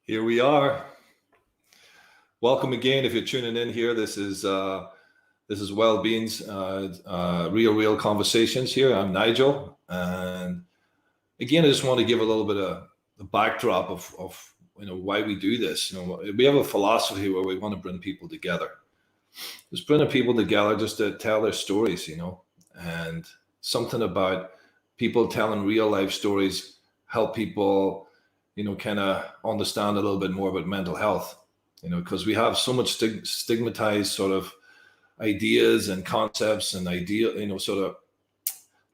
Here we are. Welcome again. If you're tuning in here, this is Wellbeing's real conversations. Here, I'm Nigel, and again, I just want to give a little bit of the backdrop of why we do this. We have a philosophy where we want to bring people together. Just bringing people together just to tell their stories, and something about people telling real life stories help people kind of understand a little bit more about mental health, because we have so much stigmatized sort of ideas and concepts and sort of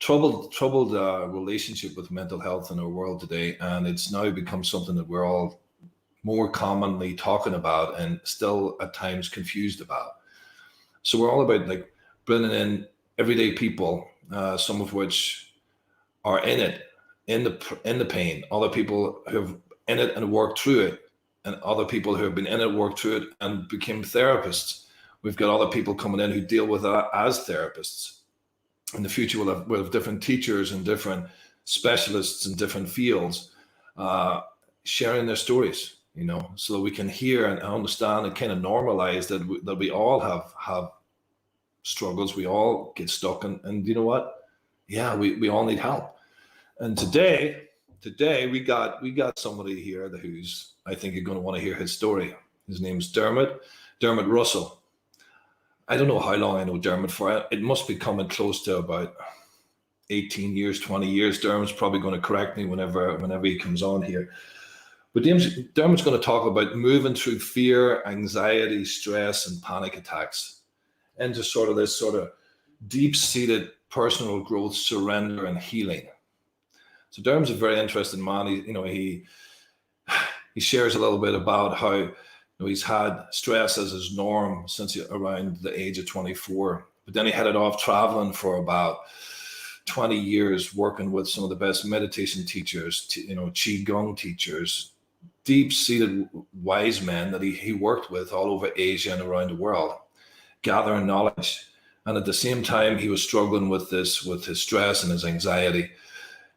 troubled relationship with mental health in our world today. And it's now become something that we're all more commonly talking about and still at times confused about. So we're all about like bringing in everyday people, some of which are in it, in the pain, other people who have in it and worked through it, and other people who have been in it, worked through it, and became therapists. We've got other people coming in who deal with that as therapists. In the future, we'll have different teachers and different specialists in different fields sharing their stories, so that we can hear and understand and kind of normalize that we all have struggles. We all get stuck, and you know what? Yeah, we all need help. And today we got somebody here who's, I think you're going to want to hear his story. His name's Diarmuid Russell. I don't know how long I know Diarmuid for. It must be coming close to about 18 years, 20 years. Diarmuid's probably going to correct me whenever he comes on here. But Diarmuid's going to talk about moving through fear, anxiety, stress, and panic attacks into sort of this sort of deep-seated personal growth, surrender, and healing. So Diarmuid's a very interesting man. He shares a little bit about how he's had stress as his norm since around the age of 24. But then he headed off traveling for about 20 years, working with some of the best meditation teachers, qigong teachers, deep-seated wise men that he worked with all over Asia and around the world, gathering knowledge. And at the same time, he was struggling with his stress and his anxiety.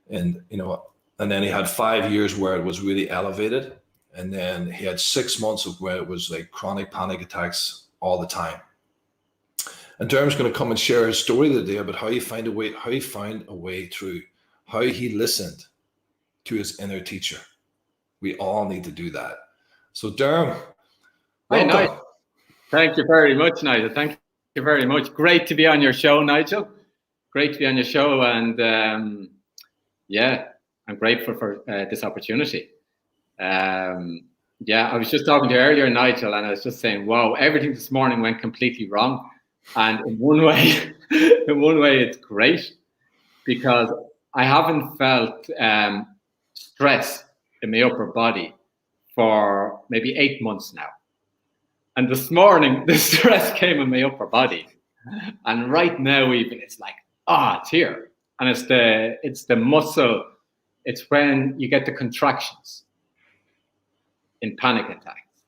And then he had 5 years where it was really elevated, and then he had 6 months of where it was like chronic panic attacks all the time. And Diarmuid's going to come and share his story today about how he found a way through, how he listened to his inner teacher. We all need to do that. So Diarmuid, welcome. Hi, Nigel. Thank you very much, Nigel. Thank you very much. Great to be on your show, Nigel. Great to be on your show, and yeah, I'm grateful for this opportunity. I was just talking to you earlier, Nigel, and I was just saying, wow, everything this morning went completely wrong. And in one way, it's great, because I haven't felt stress in my upper body for maybe 8 months now. And this morning, the stress came in my upper body. And right now, even, it's like, it's here. And it's the muscle. It's when you get the contractions in panic attacks.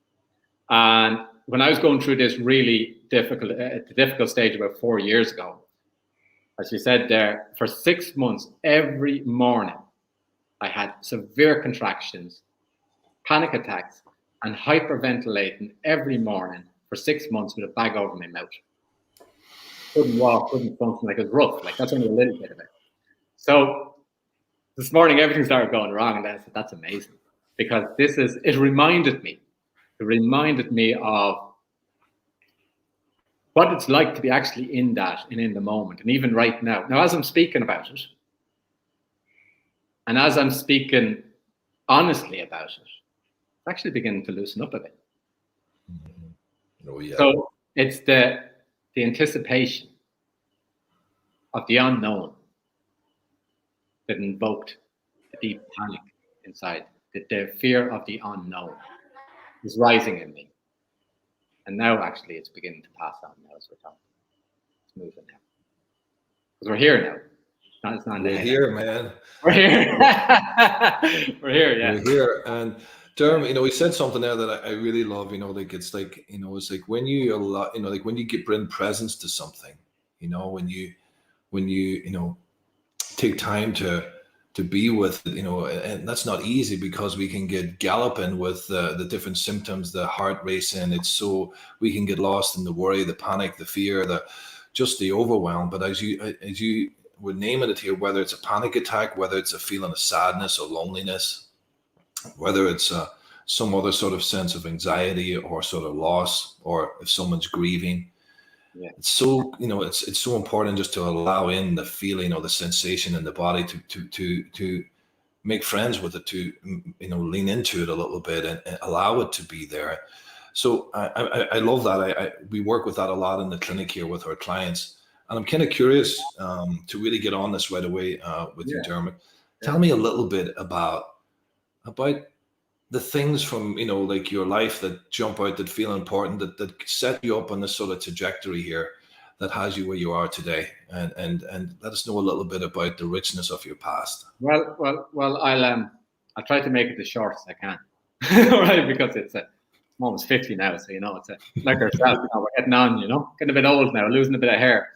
And when I was going through this really difficult stage about 4 years ago, as you said there, for 6 months, every morning, I had severe contractions, panic attacks, and hyperventilating every morning for 6 months with a bag over my mouth. Couldn't walk, couldn't function, like it was rough. Like that's only a little bit of it. So this morning, everything started going wrong, and I said, that's amazing, because it reminded me of what it's like to be actually in that and in the moment. And even right now, as I'm speaking about it, and as I'm speaking honestly about it, it's actually beginning to loosen up a bit. Oh, yeah. So it's the anticipation of the unknown that invoked a deep panic inside. The fear of the unknown is rising in me. And now actually it's beginning to pass on now as we're talking. It's moving now. Because we're here now. It's not We're here, man. We're here. We're here, yeah. We're here. And Diarmuid, he said something there that I really love, it's like, it's like when you like when you bring presence to something, when you take time to to be with, and that's not easy because we can get galloping with the different symptoms, the heart racing. We can get lost in the worry, the panic, the fear, just the overwhelm. But as you were naming it here, whether it's a panic attack, whether it's a feeling of sadness or loneliness, whether it's some other sort of sense of anxiety or sort of loss, or if someone's grieving, it's so it's so important just to allow in the feeling or the sensation in the body to make friends with it, to lean into it a little bit and allow it to be there. So I love that. We work with that a lot in the clinic here with our clients, and I'm kind of curious to really get on this right away with you, Diarmuid. Tell me a little bit about the things from like your life that jump out, that feel important, that set you up on this sort of trajectory here that has you where you are today, and let us know a little bit about the richness of your past. Well, I'll try to make it as short as I can, right? Because I'm almost 50 now, so it's like ourselves. We're getting on, getting a bit old now, losing a bit of hair.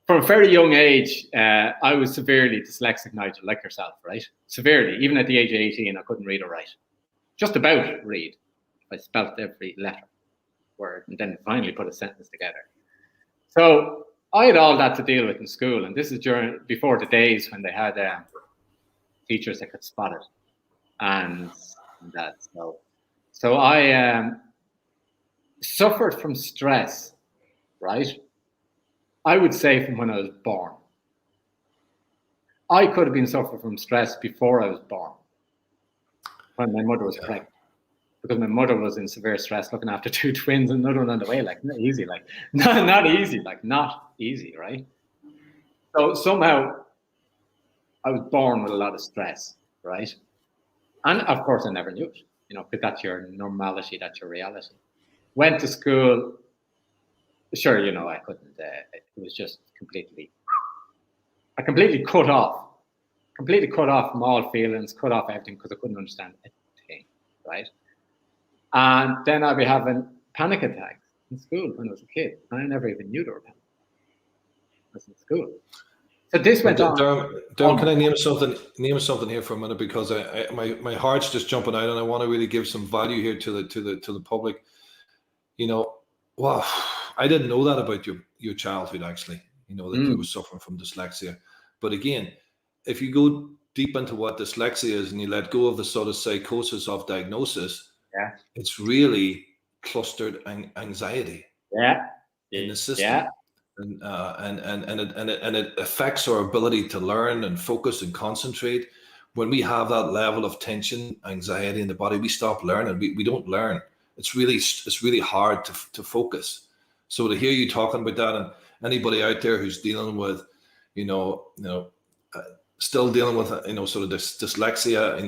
From a very young age, I was severely dyslexic, Nigel, like yourself, right? Severely. Even at the age of 18, I couldn't read or write. Just about read. I spelt every letter, word, and then finally put a sentence together. So I had all that to deal with in school, and this is before the days when they had teachers that could spot it, and that. So I suffered from stress, right? I would say from when I was born. I could have been suffering from stress before I was born, when my mother was pregnant, because my mother was in severe stress looking after two twins and another one on the way. Like, not easy, not easy, right? So somehow I was born with a lot of stress, right? And of course I never knew it, because that's your normality, that's your reality. Went to school. Sure, I couldn't. It was just completely cut off from all feelings, cut off everything, because I couldn't understand anything, right? And then I'd be having panic attacks in school when I was a kid, and I never even knew they were panic attacks. I was in school. So this went on. Diarmuid, can I name something here for a minute, because my heart's just jumping out, and I want to really give some value here to the public. Wow, I didn't know that about your childhood, actually, that you were suffering from dyslexia. But again, if you go deep into what dyslexia is and you let go of the sort of psychosis of diagnosis, it's really clustered anxiety in the system. And it affects our ability to learn and focus and concentrate. When we have that level of tension, anxiety in the body, we stop learning. We don't learn. It's really hard to focus. So to hear you talking about that, and anybody out there who's dealing with, still dealing with, sort of this dyslexia,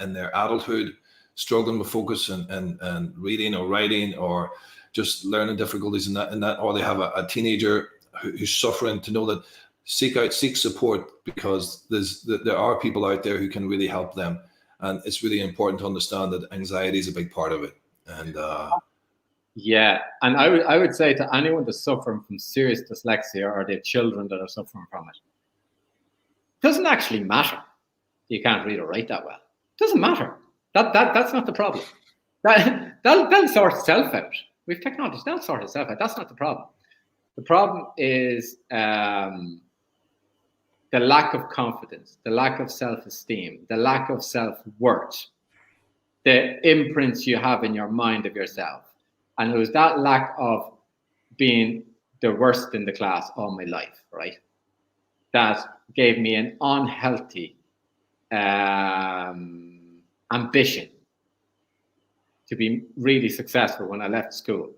in their adulthood, struggling with focus and reading or writing, or just learning difficulties in that, or they have a teenager who's suffering, to know that seek support, because there are people out there who can really help them. And it's really important to understand that anxiety is a big part of it. And and I would say to anyone that's suffering from serious dyslexia, or their children that are suffering from it, doesn't actually matter. You can't read or write that well. Doesn't matter. That's not the problem. That'll sort itself out. We've technology, that'll sort itself out. That's not the problem. The problem is the lack of confidence, the lack of self-esteem, the lack of self-worth, the imprints you have in your mind of yourself. And it was that lack of being the worst in the class all my life, right, that gave me an unhealthy ambition to be really successful when I left school.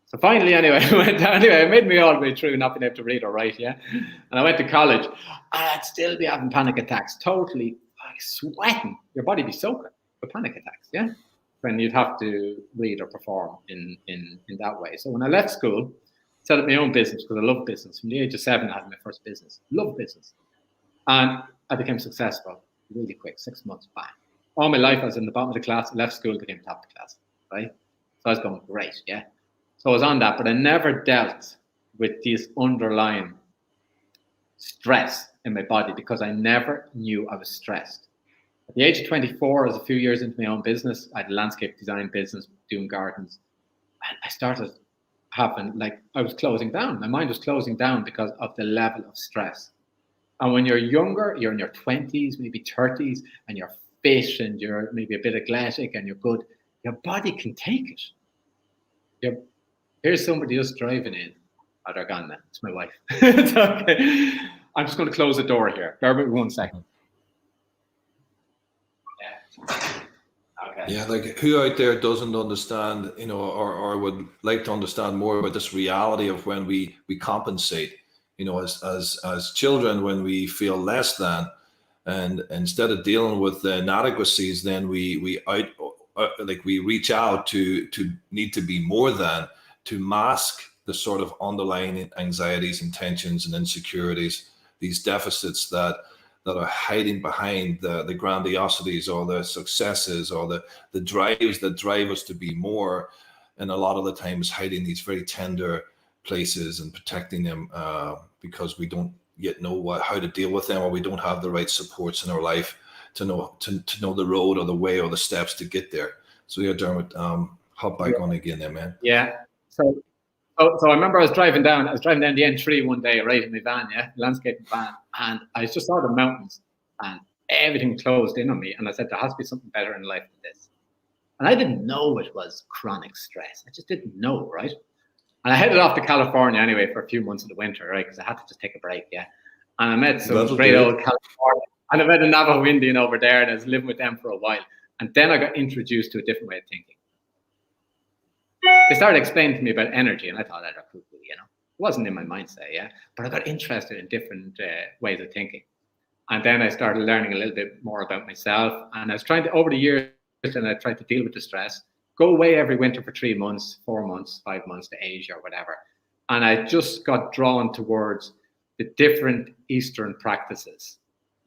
So finally, anyway, it made me all the way through not being able to read or write, and I went to college, and I'd still be having panic attacks, totally sweating. Your body be soaking with panic attacks, when you'd have to read or perform in that way. So when I left school, set up my own business, because I love business. From the age of 7, I had my first business. Love business. And I became successful really quick, 6 months, bang. All my life, I was in the bottom of the class, left school, became top of the class, right? So I was going, great, So I was on that, but I never dealt with these underlying stress in my body because I never knew I was stressed. At the age of 24, I was a few years into my own business. I had a landscape design business doing gardens. And I started having, like, I was closing down. My mind was closing down because of the level of stress. And when you're younger, you're in your 20s, maybe 30s, and you're fit and you're maybe a bit athletic and you're good, your body can take it. Here's somebody just driving in. Oh, they're gone now. It's my wife. It's okay. I'm just going to close the door here. Bear with me 1 second. Yeah. Okay. Yeah, like who out there doesn't understand, you know, or would like to understand more about this reality of when we compensate, you know, as children, when we feel less than, and instead of dealing with the inadequacies, then we reach out to need to be more than, to mask the sort of underlying anxieties and tensions and insecurities, these deficits that are hiding behind the grandiosities or the successes or the drives that drive us to be more. And a lot of the times hiding these very tender places and protecting them because we don't yet know how to deal with them, or we don't have the right supports in our life to know the road or the way or the steps to get there. So yeah, Diarmuid, hop back on again there, man. Yeah. So I remember I was driving down the N3 one day, right, in my van, landscaping van, and I just saw the mountains and everything closed in on me. And I said, there has to be something better in life than this. And I didn't know it was chronic stress. I just didn't know, right? And I headed off to California anyway for a few months in the winter, right? Because I had to just take a break, And I met some old California, and I met a Navajo Indian over there, and I was living with them for a while. And then I got introduced to a different way of thinking. They started explaining to me about energy, and I thought that cool, It wasn't in my mindset, But I got interested in different ways of thinking. And then I started learning a little bit more about myself. And I was trying to, over the years, and I tried to deal with the stress, go away every winter for 3 months, 4 months, 5 months to Asia or whatever. And I just got drawn towards the different Eastern practices,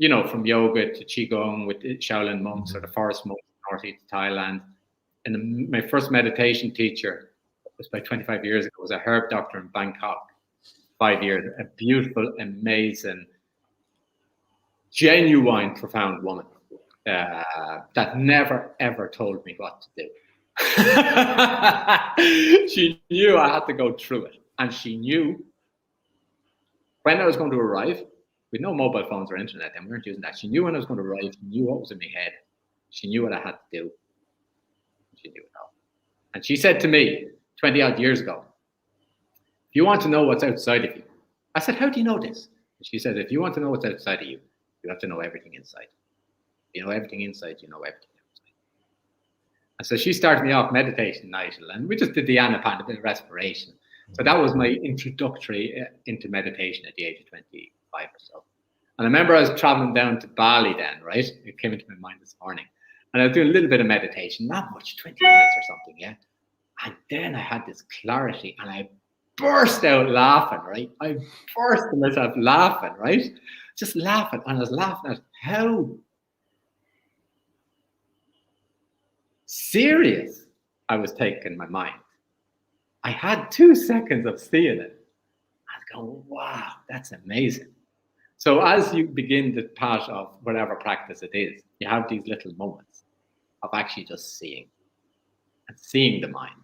from yoga to Qigong with the Shaolin monks or the forest monks in northeast Thailand. And my first meditation teacher was about 25 years ago, was a herb doctor in Bangkok. 5 years, a beautiful, amazing, genuine, profound woman that never, ever told me what to do. She knew I had to go through it. And she knew when I was going to arrive, with no mobile phones or internet, and we weren't using that. She knew when I was going to arrive. She knew what was in my head. She knew what I had to do. She knew it all. And she said to me 20 odd years ago, if you want to know what's outside of you, I said, how do you know this? And she said, if you want to know what's outside of you, you have to know everything inside. If you know everything inside, you know everything outside. And so she started me off meditation, Nigel, and we just did the anapan, a bit of respiration. So that was my introductory into meditation at the age of 25 or so. And I remember I was traveling down to Bali then, right? It came into my mind this morning. And I was doing a little bit of meditation, not much, 20 minutes or something, And then I had this clarity and I burst out laughing, right? I burst myself laughing, right? Just laughing. And I was laughing at how serious I was taking my mind. I had 2 seconds of seeing it. I was going, wow, that's amazing. So as you begin the path of whatever practice it is, you have these little moments of actually just seeing and seeing the mind,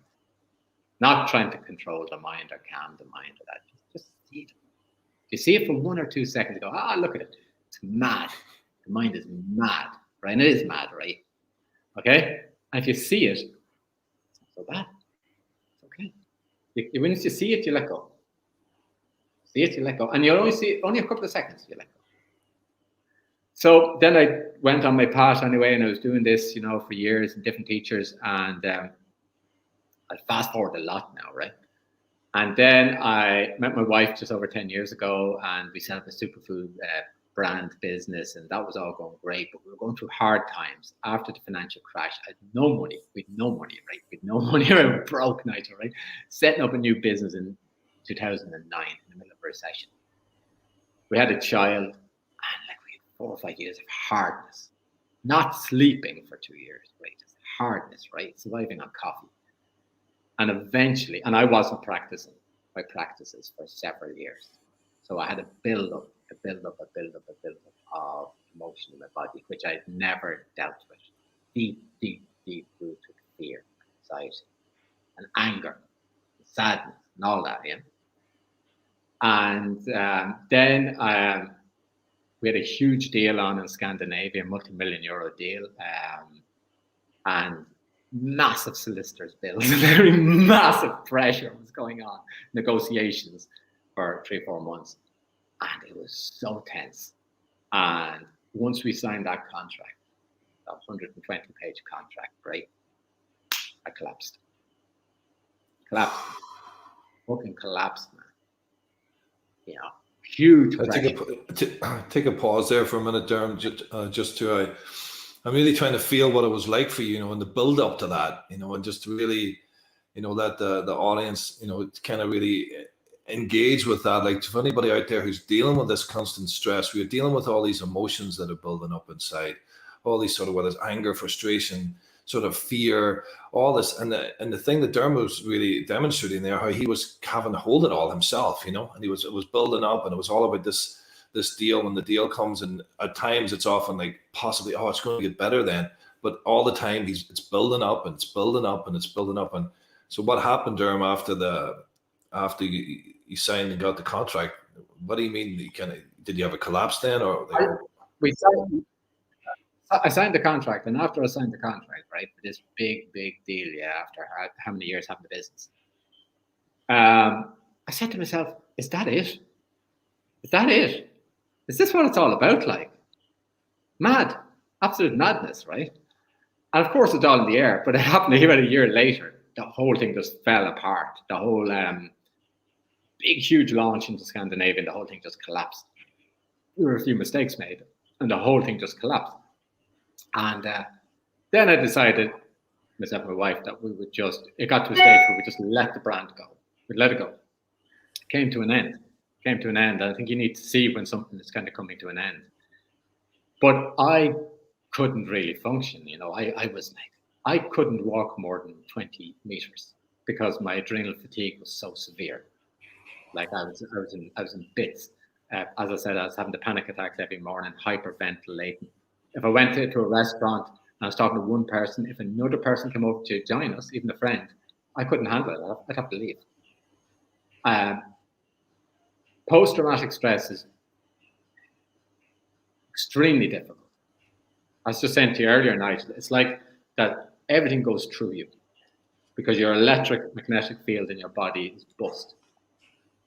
not trying to control the mind or calm the mind or that. Just see it. You see it for 1 or 2 seconds, you go, look at it. It's mad. The mind is mad, right? And it is mad, right? Okay? And if you see it, it's not so bad. It's okay. Once you see it, you let go. See it, you let go. And you only see it only a couple of seconds, you let go. So then I went on my path anyway, and I was doing this, for years and different teachers. And I fast forward a lot now, right? And then I met my wife just over 10 years ago, and we set up a superfood brand business, and that was all going great. But we were going through hard times after the financial crash. I had no money. We had no money, right? We had no money. We were broke, Nigel, right? Setting up a new business in 2009 in the middle of a recession. We had a child, and we had 4 or 5 years of hardness, not sleeping for 2 years, right? Just hardness, right? Surviving on coffee. And eventually, and I wasn't practicing my practices for several years. So I had to build up a build up of emotion in my body, which I'd never dealt with. Deep, deep, deep rooted fear, anxiety, and anger, and sadness, and all that. Yeah. And then we had a huge deal on in Scandinavia, multi-million euro deal, and massive solicitors' bills, very massive pressure was going on, negotiations for 3-4 months, and it was so tense. And once we signed that contract, that 120-page contract, right, I collapsed. Fucking collapsed, man. You know, huge pressure. Take a pause there for a minute, Derm, just to I'm really trying to feel what it was like for you, you know, in the build up to that, you know, and just really, you know, let the audience, you know, kind of really engage with that. Like, for anybody out there who's dealing with this constant stress, we're dealing with all these emotions that are building up inside, all these sort of, whether it's anger, frustration, sort of fear, all this. And the thing that Dermot was really demonstrating there, how he was having to hold it all himself, you know, and it was building up, and it was all about this deal. When the deal comes, and at times it's often like possibly, oh, it's going to get better then, but all the time it's building up and it's building up and it's building up. And so what happened, Derm, after you signed and got the contract? What do you mean? Did you have a collapse then, or I signed the contract, and after I signed the contract, right, for this big deal, yeah, after how many years having the business, I said to myself, is that it? Is that it? Is this what it's all about? Like, mad, absolute madness, right? And of course, it's all in the air, but it happened about a year later. The whole thing just fell apart. The whole big, huge launch into Scandinavia, and the whole thing just collapsed. There were a few mistakes made, and the whole thing just collapsed. And then I decided, myself and my wife, that we would it got to a stage where we just let the brand go. We'd let it go. It came to an end. I think you need to see when something is kind of coming to an end. But I couldn't really function. You know, I was like, I couldn't walk more than 20 meters because my adrenal fatigue was so severe. Like I was in bits. As I said, I was having the panic attacks every morning, hyperventilating. If I went to a restaurant and I was talking to one person, if another person came over to join us, even a friend, I couldn't handle it. I'd have to leave. Post-traumatic stress is extremely difficult. I was just saying to you earlier, Nigel, it's like that everything goes through you because your electric magnetic field in your body is bust.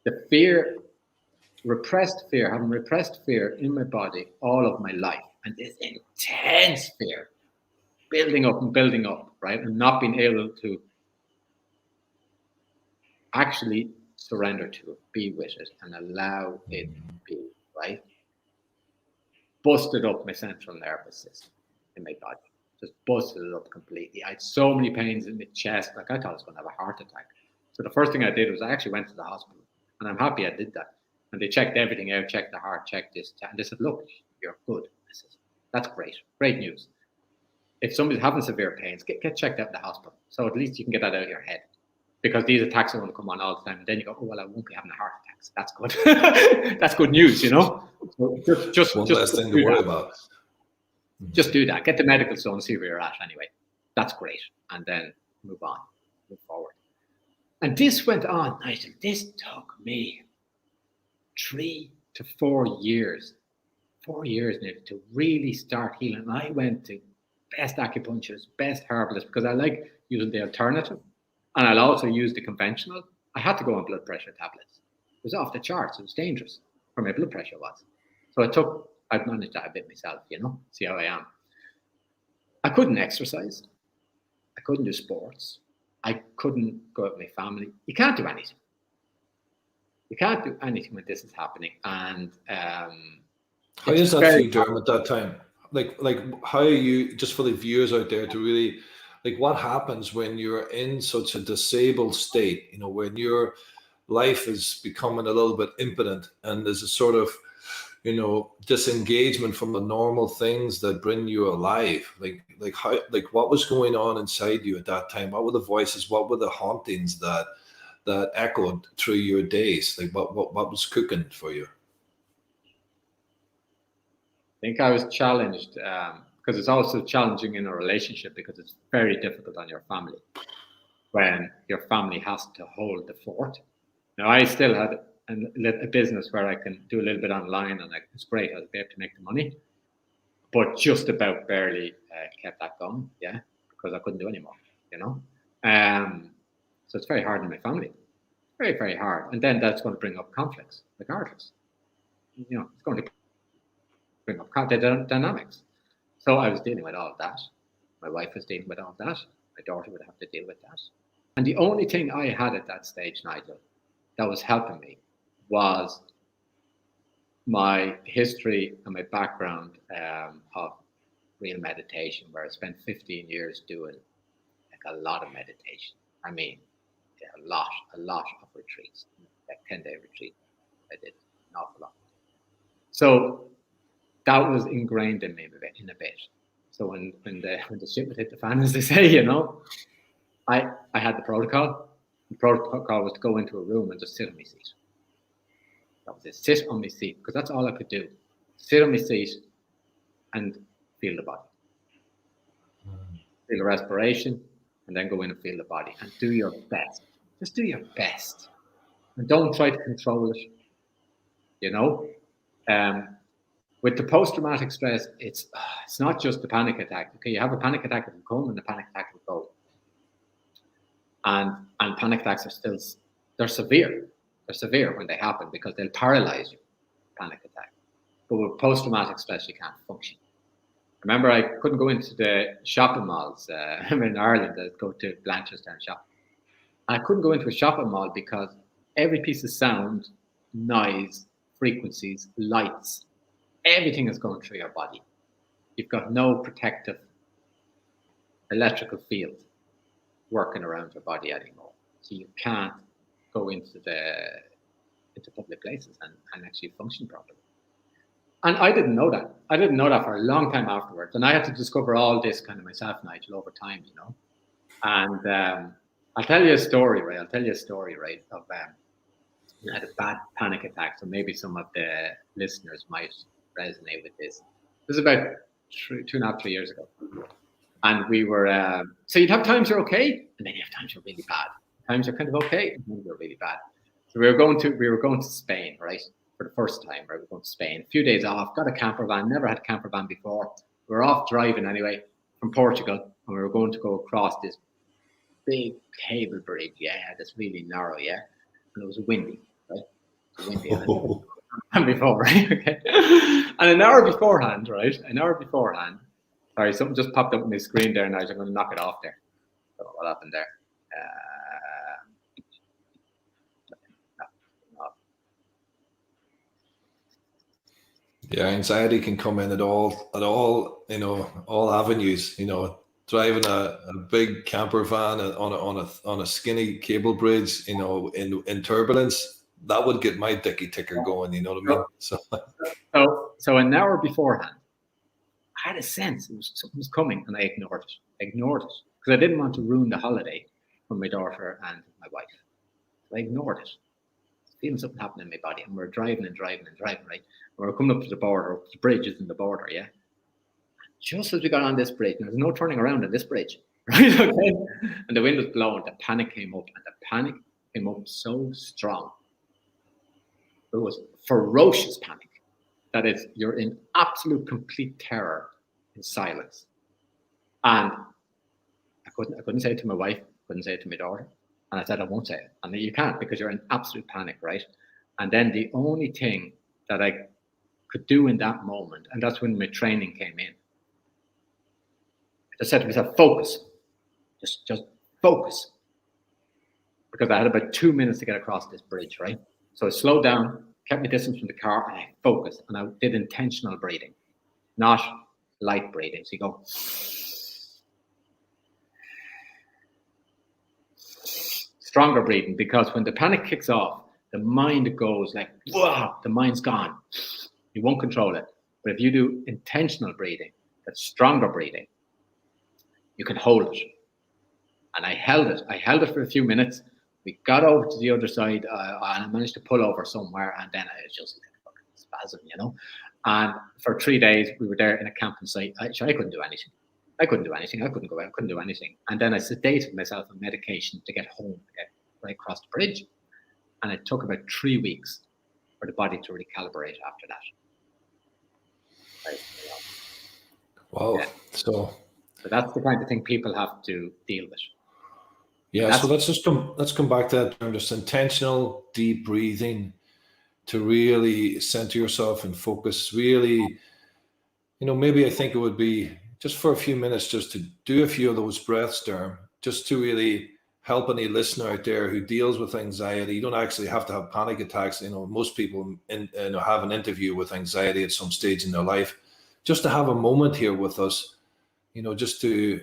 The fear, having repressed fear in my body all of my life, and this intense fear building up, right? And not being able to actually surrender to it, be with it, and allow it to be, right? Busted up my central nervous system in my body. Just busted it up completely. I had so many pains in my chest, like I thought I was going to have a heart attack. So the first thing I did was I actually went to the hospital, and I'm happy I did that. And they checked everything out, checked the heart, checked this, and they said, look, you're good. I said, that's great news. If somebody's having severe pains, get checked out in the hospital. So at least you can get that out of your head. Because these attacks are going to come on all the time. And then you go, oh, well, I won't be having a heart attacks. That's good. That's good news, you know? So just one less thing to worry about. Just do that. Get the medical zone and see where you're at anyway. That's great. And then move forward. And this went on, Nigel. This took me 3 to 4 years. 4 years maybe to really start healing. And I went to best acupuncturists, best herbalists, because I like using the alternative. And I'll also use the conventional. I had to go on blood pressure tablets. It was off the charts. It was dangerous for my blood pressure was. So I've managed that a bit myself, you know, see how I am. I couldn't exercise. I couldn't do sports. I couldn't go out with my family. You can't do anything. You can't do anything when this is happening. And how is that for you, Derm, at that time? Like how are you, just for the viewers out there, to really, like, what happens when you're in such a disabled state, you know, when your life is becoming a little bit impotent and there's a sort of, you know, disengagement from the normal things that bring you alive? Like how, like what was going on inside you at that time? What were the voices? What were the hauntings that echoed through your days? Like what was cooking for you? think I was challenged because it's also challenging in a relationship because it's very difficult on your family when your family has to hold the fort. Now, I still had a business where I can do a little bit online, and it's great. I'll be able to make the money, but just about barely kept that going, yeah, because I couldn't do anymore, you know. So it's very hard in my family, very, very hard. And then that's going to bring up conflicts, regardless. You know, it's going to bring up dynamics. So I was dealing with all of that. My wife was dealing with all of that. My daughter would have to deal with that. And the only thing I had at that stage, Nigel, that was helping me was my history and my background of real meditation, where I spent 15 years doing like a lot of meditation. I mean, a lot of retreats, like 10-day retreats. I did an awful lot. So that was ingrained in me in a bit. So when the shit would hit the fan, as they say, you know, I had the protocol. The protocol was to go into a room and just sit on my seat. That was it. Sit on my seat, because that's all I could do. Sit on my seat and feel the body. Feel the respiration, and then go in and feel the body and do your best. Just do your best. And don't try to control it. You know? With the post-traumatic stress, it's not just the panic attack. Okay, you have a panic attack that will come and the panic attack will go. And panic attacks are they're severe. They're severe when they happen because they'll paralyze you, panic attack. But with post-traumatic stress, you can't function. Remember, I couldn't go into the shopping malls. I'm in Ireland, I'd go to Blanchester and shop. I couldn't go into a shopping mall because every piece of sound, noise, frequencies, lights, everything is going through your body. You've got no protective electrical field working around your body anymore. So you can't go into public places and actually function properly. And I didn't know that. I didn't know that for a long time afterwards. And I had to discover all this kind of myself, Nigel, over time, you know. And I'll tell you a story, right? Of I had a bad panic attack. So maybe some of the listeners might resonate with this. This is about 2.5, 3 years ago. And we were, so you'd have times you're okay, and then you have times you're really bad. Times you're kind of okay, and then you're really bad. So we were going to Spain, right? For the first time, right? We were going to Spain. A few days off, got a camper van, never had a camper van before. We were off driving anyway from Portugal, and we were going to go across this big cable bridge, that's really narrow, and it was windy, right? It was windy. And before, right? Okay. And an hour beforehand, sorry, something just popped up on my screen there, and I'm going to knock it off there. I don't know what happened there. Yeah, anxiety can come in at all, you know, all avenues. You know, driving a big camper van on a skinny cable bridge, you know, in turbulence, that would get my dicky ticker going. You know what I mean? So an hour beforehand, I had a sense something was coming, and I ignored it because I didn't want to ruin the holiday for my daughter and my wife. So I ignored it. Feeling something happening in my body, and we're driving, right? And we're coming up to the border. The bridge is in the border, yeah. Just as we got on this bridge, and there's no turning around on this bridge, right? Okay. And the wind was blowing. The panic came up, and the panic came up so strong. It was ferocious panic. That is, you're in absolute complete terror in silence. And I couldn't say it to my wife, couldn't say it to my daughter. And I said, I won't say it. And you can't, because you're in absolute panic, right? And then the only thing that I could do in that moment, and that's when my training came in, I said to myself, focus. Just focus. Because I had about 2 minutes to get across this bridge, right? So I slowed down, kept my distance from the car, and I focused. And I did intentional breathing, not light breathing. So you go... stronger breathing, because when the panic kicks off, the mind goes like, wow, the mind's gone. You won't control it. But if you do intentional breathing, that's stronger breathing, you can hold it. And I held it for a few minutes. We got over to the other side, and I managed to pull over somewhere, and then I was just like a fucking spasm, you know. And for 3 days, we were there in a camping site. I couldn't do anything. I couldn't do anything. I couldn't go out. I couldn't do anything. And then I sedated myself on medication to get home, to get right across the bridge. And it took about 3 weeks for the body to recalibrate after that. Right. Wow. Yeah. So that's the kind of thing people have to deal with. Yeah, so let's come back to that term, just intentional deep breathing to really center yourself and focus. Really, maybe I think it would be just for a few minutes, just to do a few of those breaths, Derm, just to really help any listener out there who deals with anxiety. You don't actually have to have panic attacks. Most people have an interview with anxiety at some stage in their life. Just to have a moment here with us, just to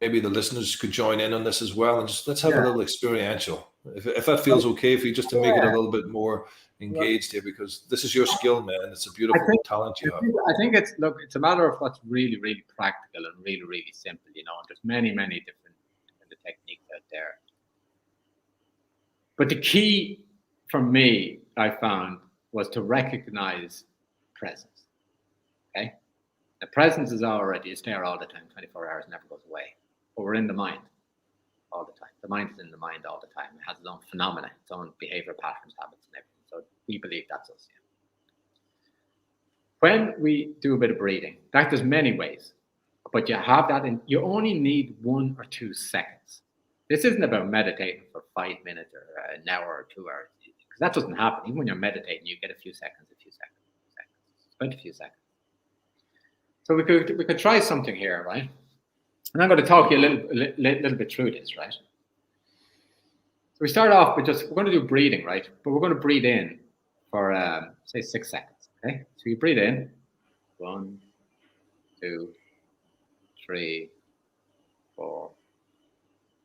maybe the listeners could join in on this as well, and just let's have a little experiential. If that feels okay for you, just to make it a little bit more engaged here, because this is your skill, man. It's a beautiful talent you have. I think it's a matter of what's really, really practical and really, really simple. And there's many, many different techniques out there. But the key for me, I found, was to recognize presence. Okay, the presence is already, it's there all the time, 24 hours, never goes away. But we're in the mind all the time. The mind is in the mind all the time. It has its own phenomena, its own behavior patterns, habits, and everything. So we believe that's us. Yeah. When we do a bit of breathing, there's many ways, but you have that, and you only need 1 or 2 seconds. This isn't about meditating for 5 minutes or an hour or 2 hours, because that doesn't happen. Even when you're meditating, you get a few seconds. Spend a few seconds. So we could try something here, right? And I'm going to talk you a little bit through this, right? So we start off with we're going to do breathing, right? But we're going to breathe in for, say, 6 seconds, okay? So you breathe in, 1, 2, 3, 4,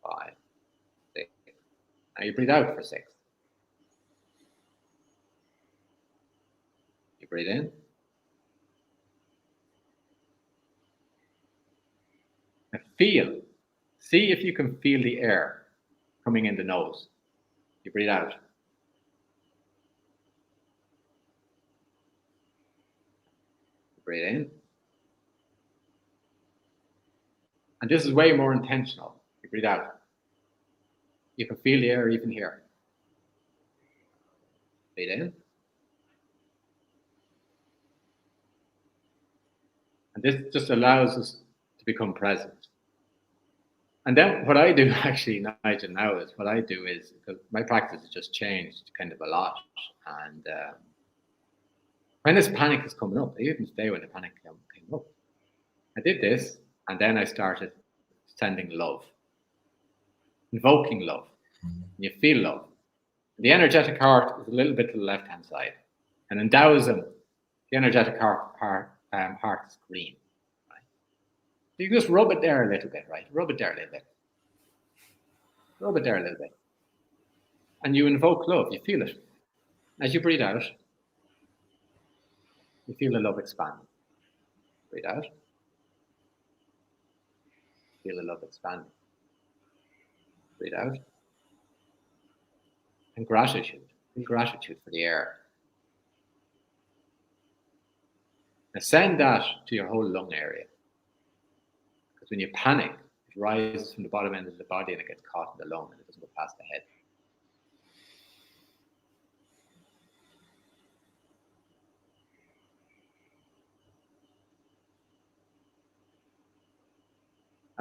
5, 6. Now you breathe out for 6. You breathe in. Now see if you can feel the air coming in the nose. You breathe out. You breathe in. And this is way more intentional. You breathe out. You can feel the air even here. Breathe in. And this just allows us to become present. And then what I do actually, Nigel, now is because my practice has just changed kind of a lot. And when this panic is coming up, even today when the panic came up, I did this, and then I started sending love, invoking love. You feel love. The energetic heart is a little bit to the left-hand side. And in Taoism, the energetic heart is green. You can just rub it there a little bit, right? Rub it there a little bit. Rub it there a little bit. And you invoke love. You feel it. As you breathe out, you feel the love expanding. Breathe out. Feel the love expanding. Breathe out. And gratitude. Feel gratitude for the air. Now send that to your whole lung area. When you panic, it rises from the bottom end of the body and it gets caught in the lung and it doesn't go past the head.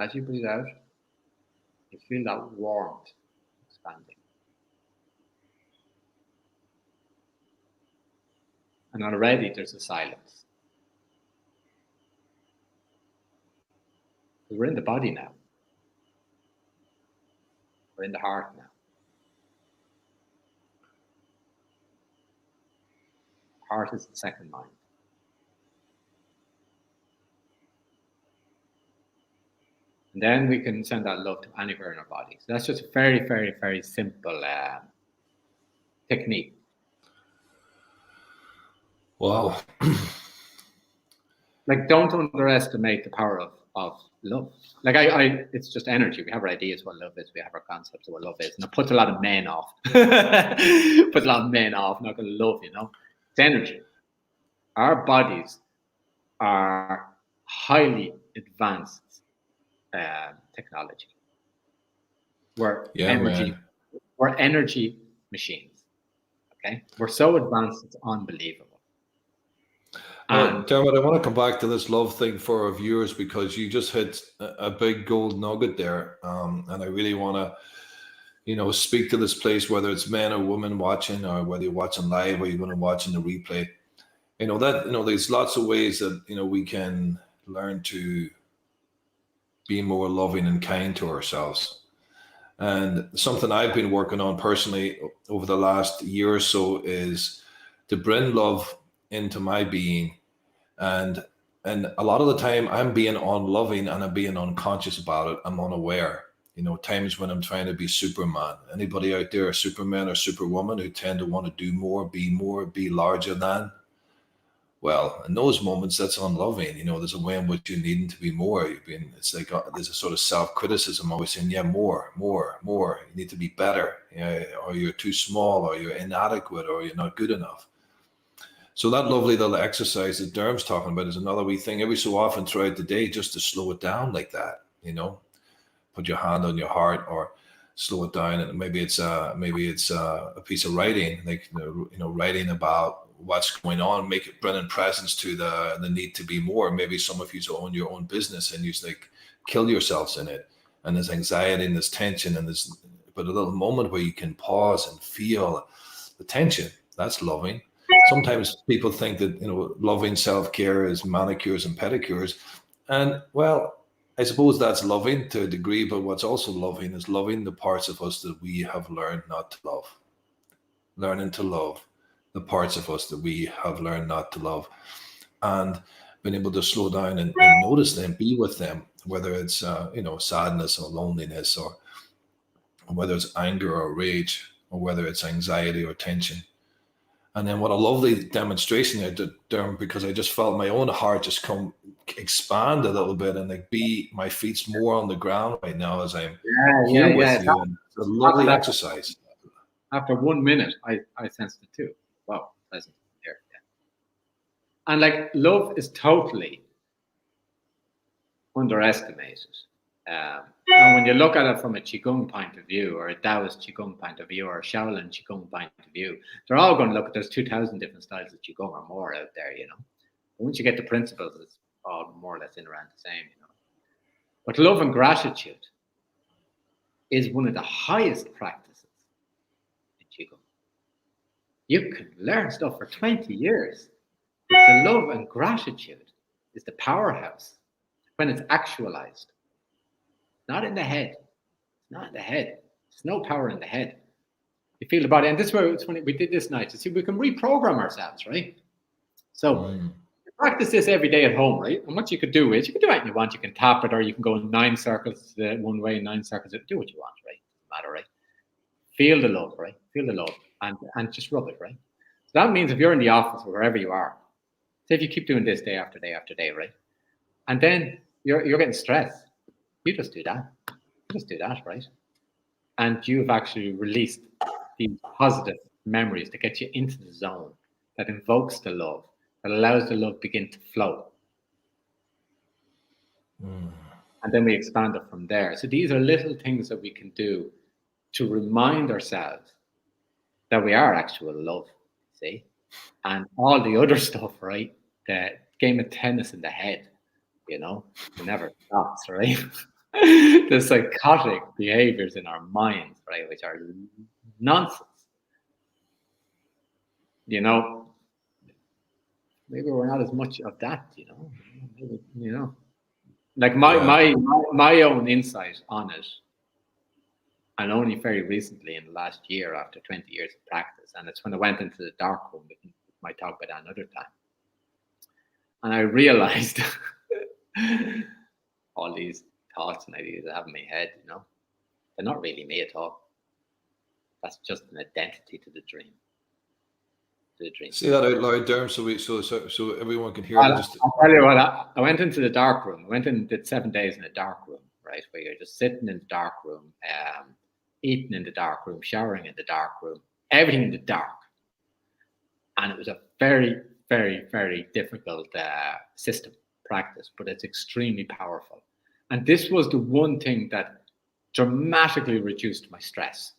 As you breathe out, you feel that warmth expanding. And already there's a silence. We're in the body now. We're in the heart now. Heart is the second mind. And then we can send that love to anywhere in our body. So that's just a very, very, very simple technique. Wow. Like, don't underestimate the power of love. Like it's just energy. We have our ideas what love is. We have our concepts of what love is. And it puts a lot of men off. Puts a lot of men off. Not going to love, It's energy. our bodies are highly advanced technology. We're energy machines. Okay, we're so advanced, it's unbelievable. Diarmuid, I want to come back to this love thing for our viewers, because you just hit a big gold nugget there, and I really want to, speak to this place, whether it's men or women watching, or whether you're watching live or you're going to watch in the replay. There's lots of ways that we can learn to be more loving and kind to ourselves. And something I've been working on personally over the last year or so is to bring love into my being. And a lot of the time I'm being unloving and I'm being unconscious about it. I'm unaware. Times when I'm trying to be Superman. Anybody out there a Superman or Superwoman who tend to want to do more, be larger than? Well, in those moments, that's unloving. There's a way in which you're needing to be more. It's like there's a sort of self-criticism, always saying, yeah, more. You need to be better, or you're too small, or you're inadequate, or you're not good enough. So that lovely little exercise that Derm's talking about is another wee thing every so often throughout the day, just to slow it down like that. Put your hand on your heart, or slow it down, and maybe it's a piece of writing, like writing about what's going on, make it bringing presence to the need to be more. Maybe some of you own your own business and you kill yourselves in it, and there's anxiety and there's tension, and but a little moment where you can pause and feel the tension. That's loving. Sometimes people think that loving self-care is manicures and pedicures, and well, I suppose that's loving to a degree, but what's also loving is loving the parts of us that we have learned not to love. Learning to love the parts of us that we have learned not to love, and being able to slow down and notice them, be with them, whether it's sadness or loneliness, or whether it's anger or rage, or whether it's anxiety or tension. And then what a lovely demonstration there, Derm, because I just felt my own heart just expand a little bit, and my feet's more on the ground right now as I'm here with you. And it's a lovely exercise. After 1 minute, I sensed it too. Wow, pleasant here. Yeah. And love is totally underestimated. And when you look at it from a Qigong point of view, or a Taoist Qigong point of view, or a Shaolin Qigong point of view, they're all going to look at, there's 2,000 different styles of Qigong or more out there, But once you get the principles, it's all more or less in around the same, But love and gratitude is one of the highest practices in Qigong. You can learn stuff for 20 years. But the love and gratitude is the powerhouse when it's actualized. Not in the head. It's not in the head. There's no power in the head. You feel the body. And this is where it's funny. We did this night to see we can reprogram ourselves, right? So you practice this every day at home, right? And what you could do is you can do anything you want. You can tap it, or you can go in 9 circles one way, 9 circles. Do what you want, right? Doesn't matter, right? Feel the love, right? Feel the love and just rub it, right? So that means if you're in the office or wherever you are, say if you keep doing this day after day after day, right? And then you're getting stressed. You just do that. Right? And you've actually released these positive memories to get you into the zone that invokes the love, that allows the love begin to flow. And then we expand it from there. So these are little things that we can do to remind ourselves that we are actual love, see? And all the other stuff, right? The game of tennis in the head, it never stops, right? The psychotic behaviors in our minds, right, which are nonsense. Maybe we're not as much of that, Like my own insight on it, and only very recently in the last year after 20 years of practice, and it's when I went into the dark room. We might talk about that another time. And I realized all these thoughts and ideas I have in my head, they're not really me at all. That's just an identity to the dream. Say that out loud, Derm, so everyone can hear. I'll tell you what. I went into the dark room. I went and did 7 days in a dark room, right, where you're just sitting in the dark room, eating in the dark room, showering in the dark room, everything in the dark. And it was a very, very, very difficult system practice, but it's extremely powerful. And this was the one thing that dramatically reduced my stress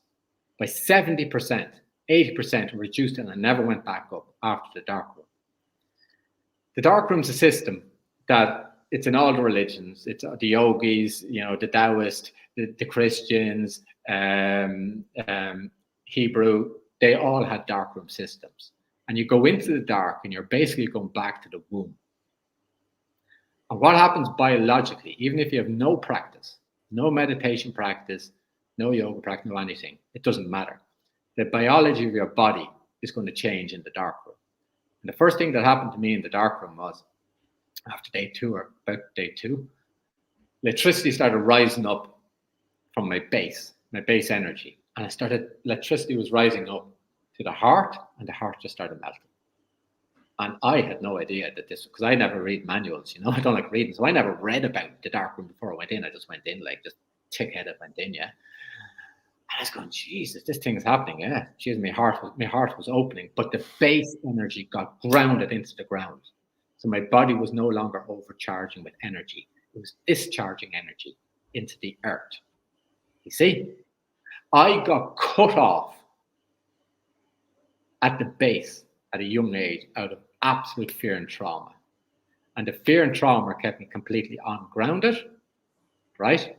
by 70%, 80% reduced, and I never went back up after the dark room. The dark room's a system that it's in all the religions. It's the yogis, the Taoists, the Christians, Hebrew. They all had dark room systems. And you go into the dark and you're basically going back to the womb. And what happens biologically, even if you have no practice, no meditation practice, no yoga practice, no anything, it doesn't matter. The biology of your body is going to change in the dark room. And the first thing that happened to me in the dark room was, after day 2 or about day 2, electricity started rising up from my base energy. And electricity was rising up to the heart, and the heart just started melting. And I had no idea that this, because I never read manuals, I don't like reading. So I never read about the dark room before I went in. I just went in, just tick-headed went in, yeah. And I was going, Jesus, this thing is happening, yeah. Jeez, my heart was opening, but the base energy got grounded into the ground. So my body was no longer overcharging with energy. It was discharging energy into the earth. You see, I got cut off at the base at a young age out of absolute fear and trauma. And the fear and trauma kept me completely ungrounded, right?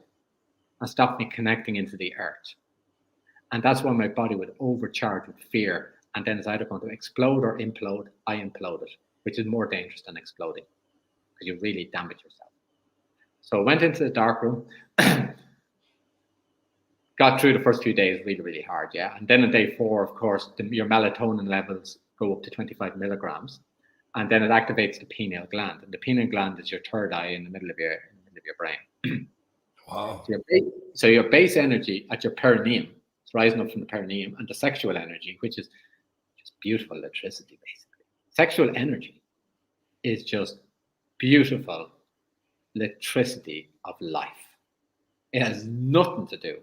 And stopped me connecting into the earth. And that's when my body would overcharge with fear. And then it's either going to explode or implode. I imploded, which is more dangerous than exploding because you really damage yourself. So I went into the dark room, got through the first few days really, really hard, yeah. And then on day 4, of course, your melatonin levels go up to 25 milligrams. And then it activates the pineal gland. And the pineal gland is your third eye in the middle of your brain. Wow. So your base energy at your perineum, it's rising up from the perineum, and the sexual energy, which is just beautiful electricity, basically. Sexual energy is just beautiful electricity of life. It has nothing to do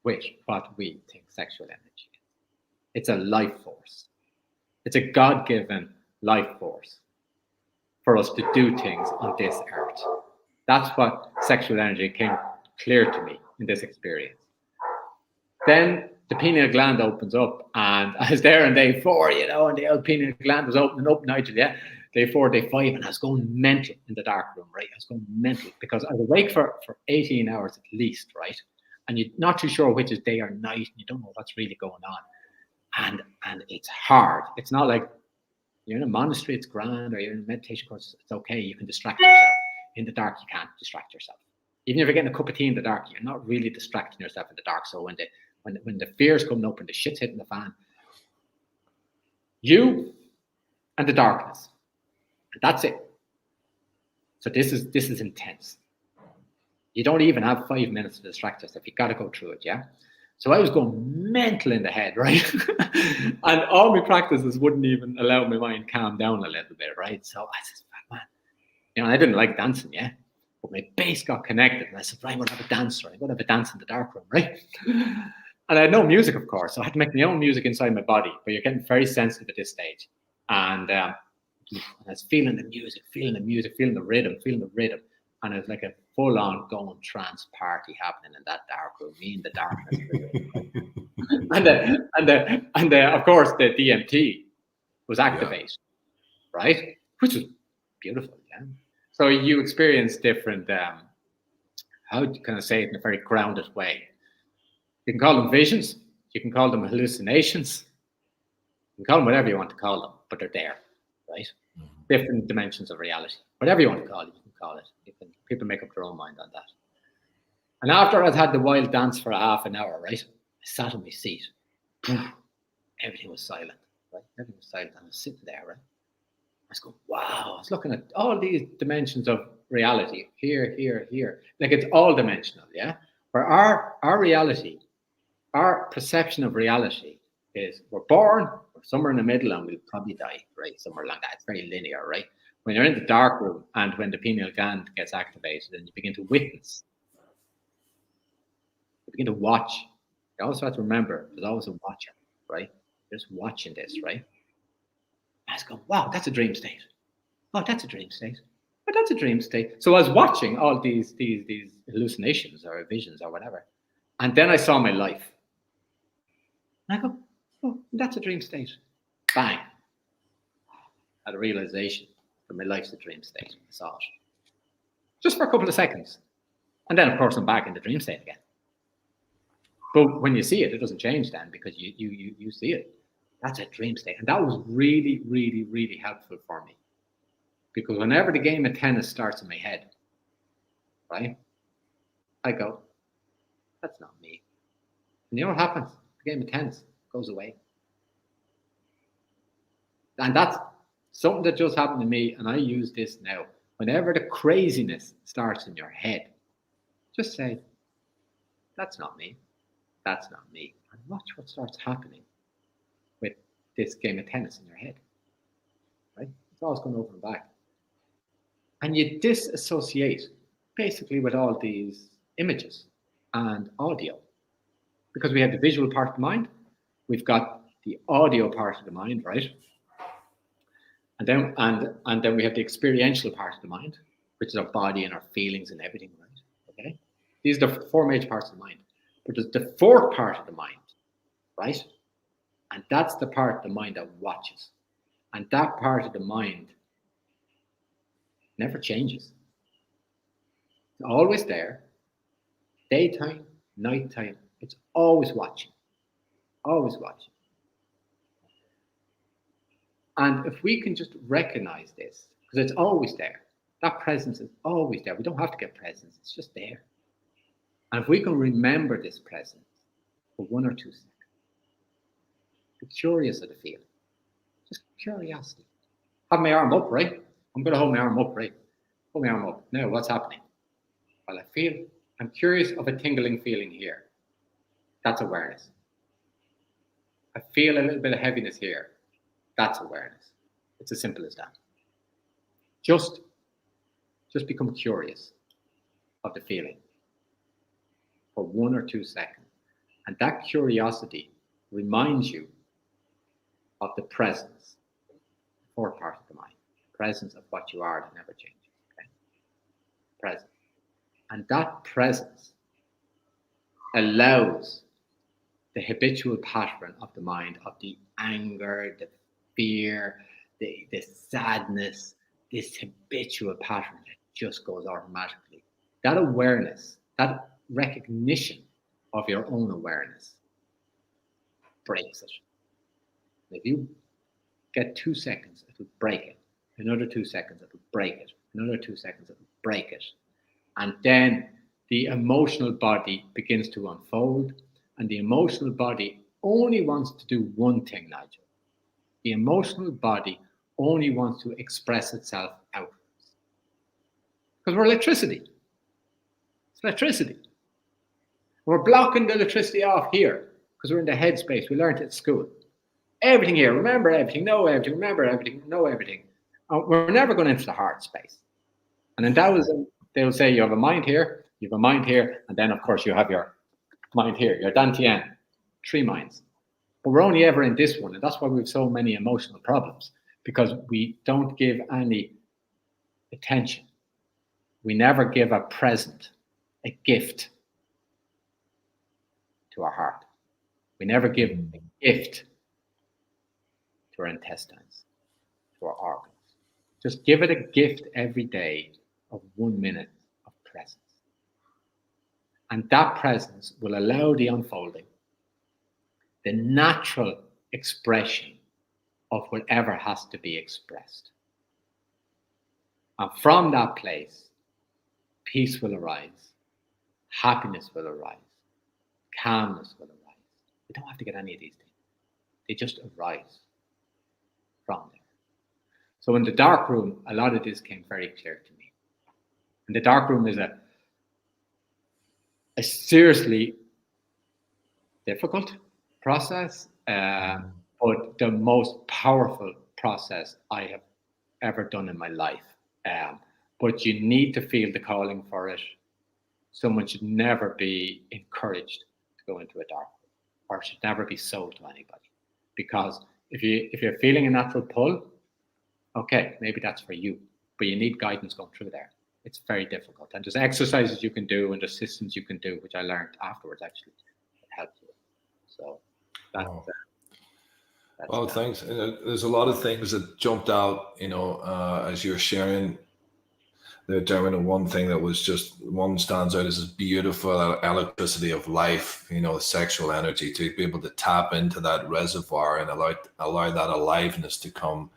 with what we think sexual energy is. It's a life force. It's a God-given life force for us to do things on this earth. That's what sexual energy came clear to me in this experience. Then the pineal gland opens up, and I was there on day 4, and the old pineal gland was opening up, Nigel, yeah. Day 4, day 5, and I was going mental in the dark room, right? I was going mental because I was awake for 18 hours at least, right? And you're not too sure which is day or night, and you don't know what's really going on. And it's hard. It's not like you're in a monastery, it's grand, or you're in a meditation course, it's okay, you can distract yourself. In the dark, you can't distract yourself. Even if you're getting a cup of tea in the dark, you're not really distracting yourself in the dark. So when the fear's coming up and the shit's hitting the fan, you and the darkness, and that's it. So this is intense. You don't even have 5 minutes to distract yourself. You got to go through it, yeah? So I was going mental in the head, right? And all my practices wouldn't even allow my mind calm down a little bit, right? So I said, man, I didn't like dancing, yeah? But my base got connected. And I said, right, I'm going to have a dance, right? I'm going to have a dance in the dark room, right? And I had no music, of course. So I had to make my own music inside my body. But you're getting very sensitive at this stage. And I was feeling the music, feeling the rhythm. And it was like a full-on going trance party happening in that dark room, me in the darkness. and of course, the DMT was activated, right? Which was beautiful, yeah. So you experience different, how can I say it in a very grounded way? You can call them visions, you can call them hallucinations, you can call them whatever you want to call them, but they're there, right? Different dimensions of reality. Whatever you want to call it, you can call it. People make up their own mind on that. And after I'd had the wild dance for a half an hour, right? I sat on my seat. Everything was silent, right? Everything was silent. I was sitting there, right? I was going, wow. I was looking at all these dimensions of reality. Here. Like it's all dimensional, yeah? Where our reality, our perception of reality is we're born, we're somewhere in the middle, and we'll probably die, right? Somewhere along that. It's very linear, right? When you're in the dark room and when the pineal gland gets activated and you begin to witness, you begin to watch. You also have to remember, there's always a watcher, right? You're just watching this, right? I was going, wow, that's a dream state. Oh, that's a dream state. Oh, that's a dream state. So I was watching all these hallucinations or visions or whatever. And then I saw my life. And I go, oh, that's a dream state. Bang. Had a realization that my life's a dream state. I saw it. Just for a couple of seconds. And then, of course, I'm back in the dream state again. But when you see it, it doesn't change then because you see it. That's a dream state. And that was really, really, really helpful for me. Because whenever the game of tennis starts in my head, right, I go, that's not me. And you know what happens? The game of tennis goes away. And that's something that just happened to me, and I use this now. Whenever the craziness starts in your head, just say, that's not me. That's not me. And watch what starts happening with this game of tennis in your head. Right? It's always going over and back. And you disassociate basically with all these images and audio. Because we have the visual part of the mind, we've got the audio part of the mind, right? And then we have the experiential part of the mind, which is our body and our feelings and everything, right? Okay? These are the four major parts of the mind. But there's the fourth part of the mind, right? And that's the part of the mind that watches. And that part of the mind never changes. It's always there. Daytime, nighttime, it's always watching. Always watching. And if we can just recognize this, because it's always there, that presence is always there. We don't have to get presence, it's just there. And if we can remember this presence for 1 or 2 seconds, be curious of the feeling, just curiosity. Have my arm up, right? I'm going to hold my arm up, right? Hold my arm up. Now, what's happening? Well, I'm curious of a tingling feeling here. That's awareness. I feel a little bit of heaviness here. That's awareness. It's as simple as that. Just become curious of the feeling for 1 or 2 seconds. And that curiosity reminds you of the presence, the fourth part of the mind, presence of what you are that never changes. Okay? Presence. And that presence allows the habitual pattern of the mind, of the anger, the fear, the sadness, this habitual pattern that just goes automatically. That awareness, that recognition of your own awareness breaks it. If you get 2 seconds, it will break it. Another 2 seconds, it will break it. Another 2 seconds, it will break it. And then the emotional body begins to unfold, and the emotional body only wants to do one thing, Nigel. The emotional body only wants to express itself outwards. Because we're electricity. It's electricity. We're blocking the electricity off here because we're in the headspace. We learned it at school. Everything here, remember everything, know everything, remember everything, know everything. We're never going into the heart space. And in Taoism, they'll say you have a mind here, you have a mind here, and then of course you have your mind here, your Dantian, 3 minds. But we're only ever in this one, and that's why we have so many emotional problems, because we don't give any attention. We never give a present, a gift to our heart. We never give a gift to our intestines, to our organs. Just give it a gift every day of 1 minute of presence. And that presence will allow the unfolding, the natural expression of whatever has to be expressed. And from that place, peace will arise, happiness will arise, calmness will arise. We don't have to get any of these things. They just arise from there. So in the dark room, a lot of this came very clear to me. And the dark room is a seriously difficult process, but the most powerful process I have ever done in my life. But you need to feel the calling for it. Someone should never be encouraged to go into a dark room, or should never be sold to anybody. Because if you're feeling a natural pull, okay, maybe that's for you, but you need guidance going through there. It's very difficult. And there's exercises you can do and there's systems you can do, which I learned afterwards actually that helps you. So that's, Oh. that's Oh, thanks. There's a lot of things that jumped out, as you're sharing there, Dermot. And one thing that was just one stands out is this beautiful electricity of life, sexual energy, to be able to tap into that reservoir and allow that aliveness to come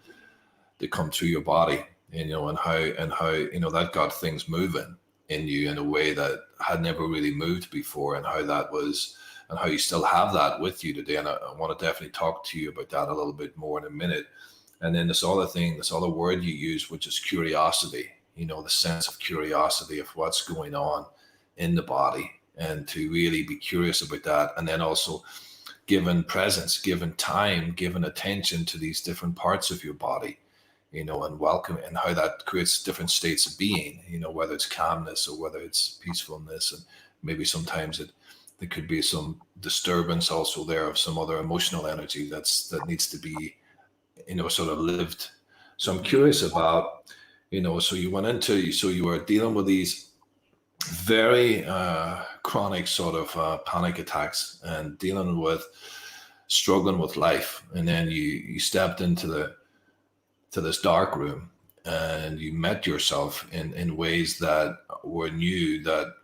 through your body, and how that got things moving in you in a way that had never really moved before, and how that was, and how you still have that with you today. And I want to definitely talk to you about that a little bit more in a minute. And then this other word you use, which is curiosity, the sense of curiosity of what's going on in the body, and to really be curious about that. And then also given presence, given time, given attention to these different parts of your body, and welcome, and how that creates different states of being, whether it's calmness or whether it's peacefulness. And maybe sometimes there could be some disturbance also there of some other emotional energy that needs to be, sort of lived. So I'm curious about, so you were dealing with these very chronic sort of panic attacks and struggling with life. And then you stepped into this dark room, and you met yourself in ways that were new, that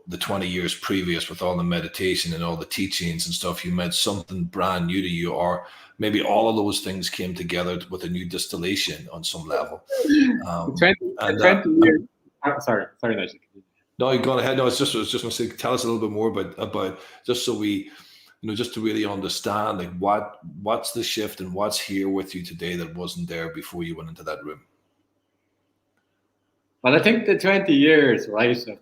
the 20 years previous, with all the meditation and all the teachings and stuff, you met something brand new to you, or maybe all of those things came together with a new distillation on some level. 20 years. Sorry, Nigel. No, you're going ahead. No, I was just going to say, tell us a little bit more about just so we, just to really understand, like what's the shift and what's here with you today that wasn't there before you went into that room. Well, I think the 20 years, right, of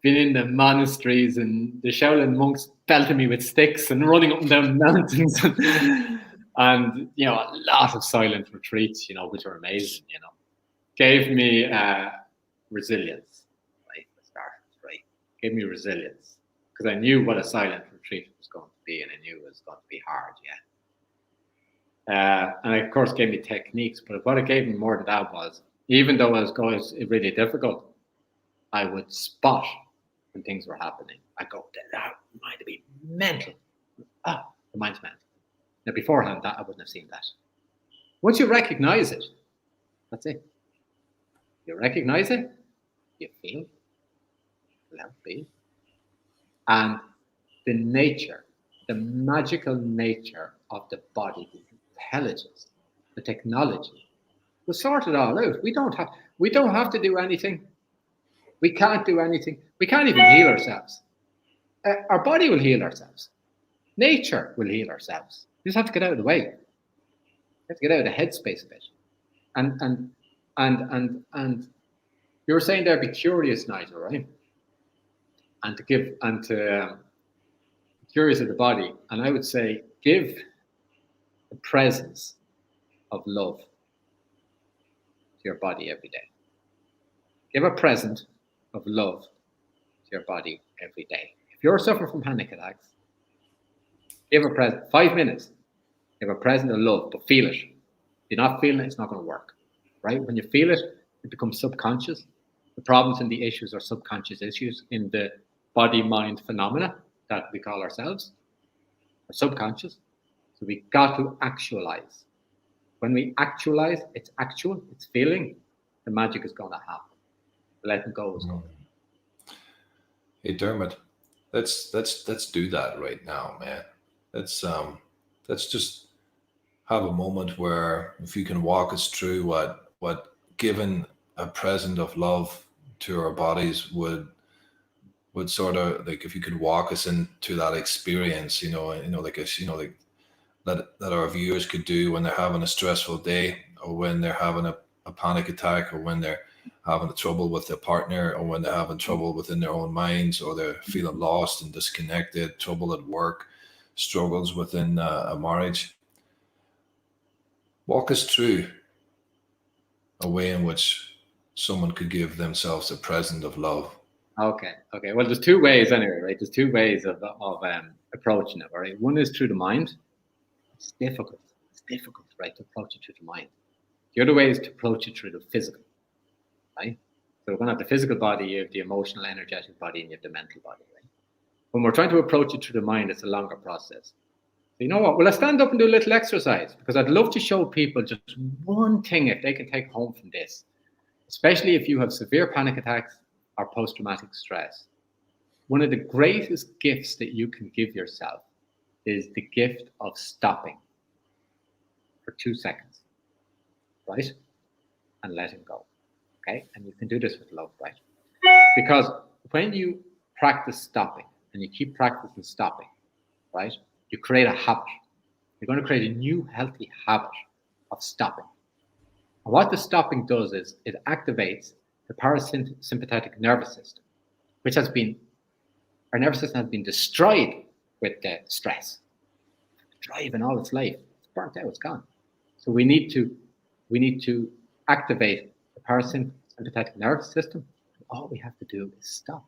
being in the monasteries and the Shaolin monks pelting me with sticks and running up and down mountains, and a lot of silent retreats, which were amazing, gave me resilience, right? The start, right? Gave me resilience, because I knew what a silent retreat was going to be, and I knew it was going to be hard, and it, of course, gave me techniques. But what it gave me more than that was, even though it was really difficult, I would spot when things were happening. I go, that might be mental. The mind's mental. Now, beforehand, I wouldn't have seen that. Once you recognize it, that's it. You recognize it, you feel, let it be. And the nature, the magical nature of the body, the intelligence, the technology, will sort it all out. We don't have to do anything. We can't do anything. We can't even heal ourselves. Our body will heal ourselves. Nature will heal ourselves. We just have to get out of the way. We have to get out of the headspace a bit. And you were saying there, be curious, Nigel, right? And to curious of the body. And I would say, give the presence of love to your body every day. Give a present of love to your body every day. If you're suffering from panic attacks, give a present, 5 minutes, give a present of love, but feel it. If you're not feeling it, it's not going to work, right? When you feel it, it becomes subconscious. The problems and the issues are subconscious issues in the body-mind phenomena that we call ourselves, are subconscious. So we got to actualize. When we actualize, it's actual, it's feeling, the magic is going to happen. Letting go is going to happen. Hey, Diarmuid, let's do that right now, man. Let's just have a moment where, if you can walk us through what giving a present of love to our bodies would sort of, like, if you could walk us into that experience, like that our viewers could do when they're having a stressful day, or when they're having a panic attack, or when they're having trouble with their partner, or when they're having trouble within their own minds, or they're feeling lost and disconnected, trouble at work, struggles within a marriage. Walk us through a way in which someone could give themselves a present of love. Okay. Well, there's two ways anyway, right? There's two ways of approaching it, all right? One is through the mind. It's difficult, right, to approach it through the mind. The other way is to approach it through the physical, right? So we're going to have the physical body, you have the emotional, energetic body, and you have the mental body, right? When we're trying to approach it through the mind, it's a longer process. So you know what? Well, I stand up and do a little exercise because I'd love to show people just one thing if they can take home from this, especially if you have severe panic attacks or post-traumatic stress. One of the greatest gifts that you can give yourself is the gift of stopping for 2 seconds, right? And letting go, okay? And you can do this with love, right? Because when you practice stopping and you keep practicing stopping, right? You create a habit. You're going to create a new healthy habit of stopping. And what the stopping does is it activates the parasympathetic nervous system, which has been, our nervous system has been destroyed with the stress. Drive in all its life. It's burnt out, it's gone. So we need to activate the parasympathetic nervous system. All we have to do is stop,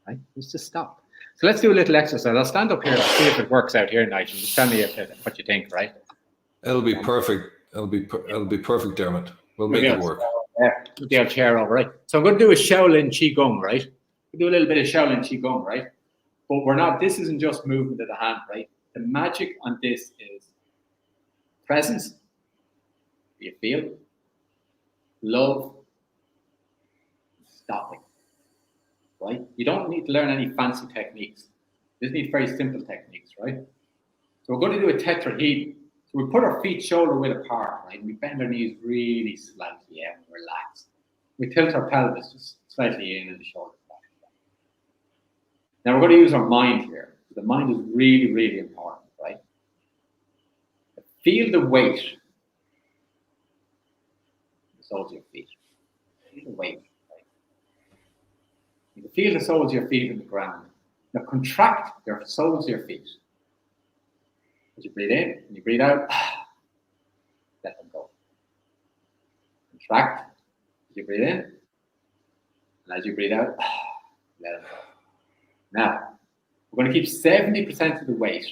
right? It's just stop. So let's do a little exercise. I'll stand up here and see if it works out here, Nigel. Just tell me what you think, right? It'll be perfect. It'll be perfect, Diarmuid. We'll make it work. Yeah, put the old chair over, right? So I'm going to do a Shaolin Qigong, right? We'll do a little bit of Shaolin Qigong, right? But we're not, this isn't just movement of the hand, right? The magic on this is presence. Do you feel? Love. Stopping. Right? You don't need to learn any fancy techniques. You just need very simple techniques, right? So we're going to do a tetrahedron. So we put our feet shoulder width apart, right? We bend our knees really slightly out and relax. We tilt our pelvis just slightly in and the shoulder back. Now we're going to use our mind here. The mind is really, really important, right? Feel the weight of the soles of your feet. Feel the weight. You can feel the soles of your feet in the ground. Now contract your soles of your feet. As you breathe in and you breathe out, let them go. Contract as you breathe in, and as you breathe out, let them go. Now, we're going to keep 70% of the weight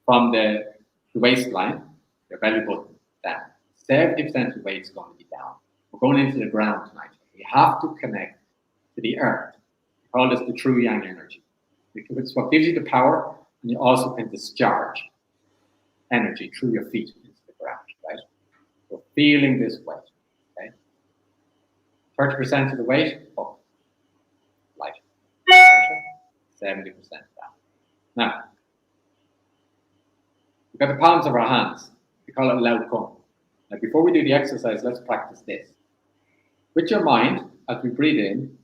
from the waistline, your belly button, down. 70% of the weight is going to be down. We're going into the ground tonight. We have to connect to the earth. We call this the true yang energy. It's what gives you the power, and you also can discharge energy through your feet into the ground, right? So feeling this weight, okay? 30% of the weight up, light. 70% down. Now, we've got the palms of our hands. We call it Lao Kung. Now, before we do the exercise, let's practice this. With your mind, as we breathe in,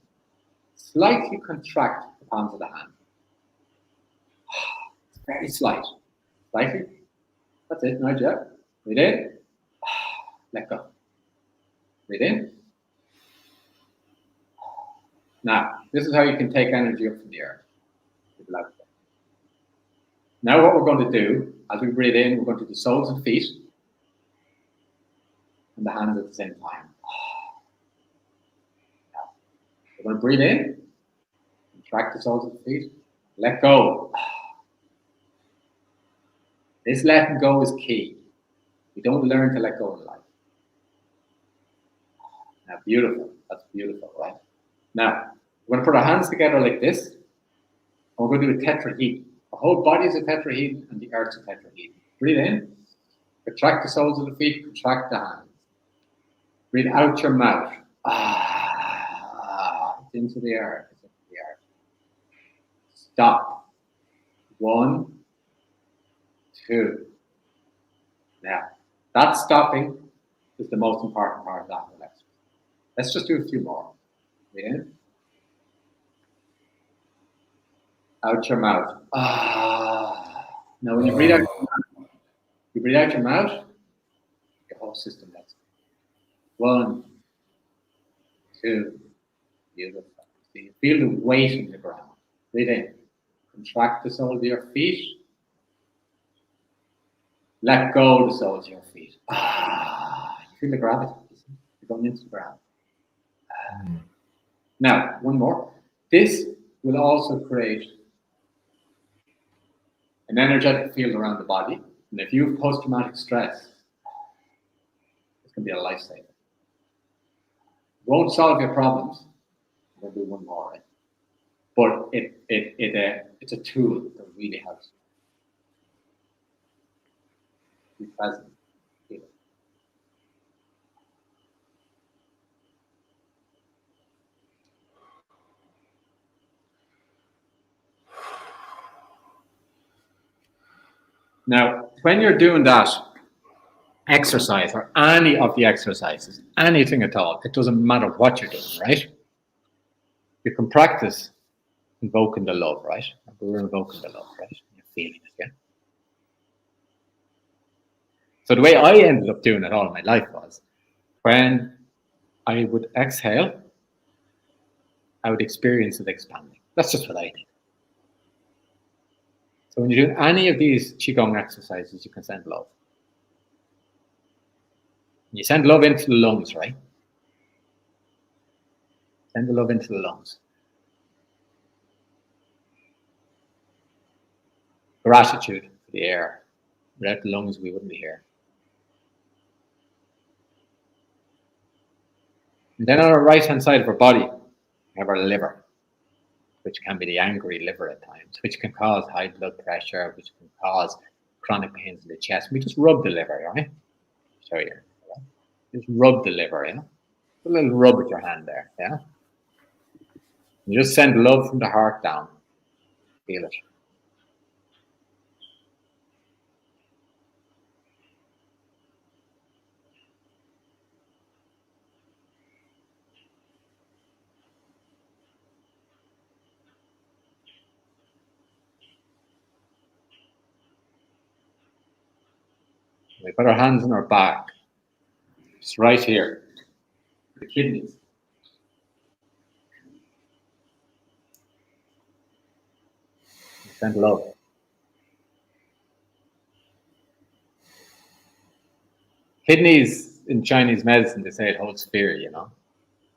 slightly contract the palms of the hand. It's very slight. Slightly. That's it, Nigel. Breathe in. Let go. Breathe in. Now, this is how you can take energy up from the earth. Now what we're going to do, as we breathe in, we're going to do the soles of the feet and the hands at the same time. Now, we're going to breathe in, contract the soles of the feet, let go. This letting go is key. We don't learn to let go in life. Now, beautiful. That's beautiful, right? Now, we're going to put our hands together like this, and we're going to do a tetrahedron. The whole body is a tetrahedron, and the earth's a tetrahedron. Breathe in, contract the soles of the feet, contract the hands. Breathe out your mouth. It's into the earth. It's into the earth. Stop. 1, 2. Now, that stopping is the most important part of that exercise. Let's just do a few more. Breathe in. Out your mouth. Now, when you breathe out your mouth, your whole system lets go. 1, 2. Beautiful. So you feel the weight in the ground. Breathe in. Contract the soles of your feet. Let go of the soles of your feet. You feel the gravity. You're going into the ground. Now, one more. This will also create an energetic field around the body. And if you have post-traumatic stress, it's can be a lifesaver. Won't solve your problems. We'll do one more, right? But it's a tool that really helps. Be present. Feel it. Now, when you're doing that exercise or any of the exercises, anything at all, it doesn't matter what you're doing, right? You can practice invoking the love, right? We're invoking the love, right? You're feeling it, yeah? So the way I ended up doing it all in my life was when I would exhale, I would experience it expanding. That's just what I did. So when you're doing any of these Qigong exercises, you can send love. You send love into the lungs, right? Send the love into the lungs. Gratitude for the air. Without the lungs, we wouldn't be here. And then on the right-hand side of our body, we have our liver, which can be the angry liver at times, which can cause high blood pressure, which can cause chronic pains in the chest. We just rub the liver, right? Show you. Just rub the liver, yeah? A little rub with your hand there, yeah? You just send love from the heart down. Feel it. We put our hands on our back. It's right here. The kidneys. Send love. Kidneys in Chinese medicine, they say it holds fear, you know.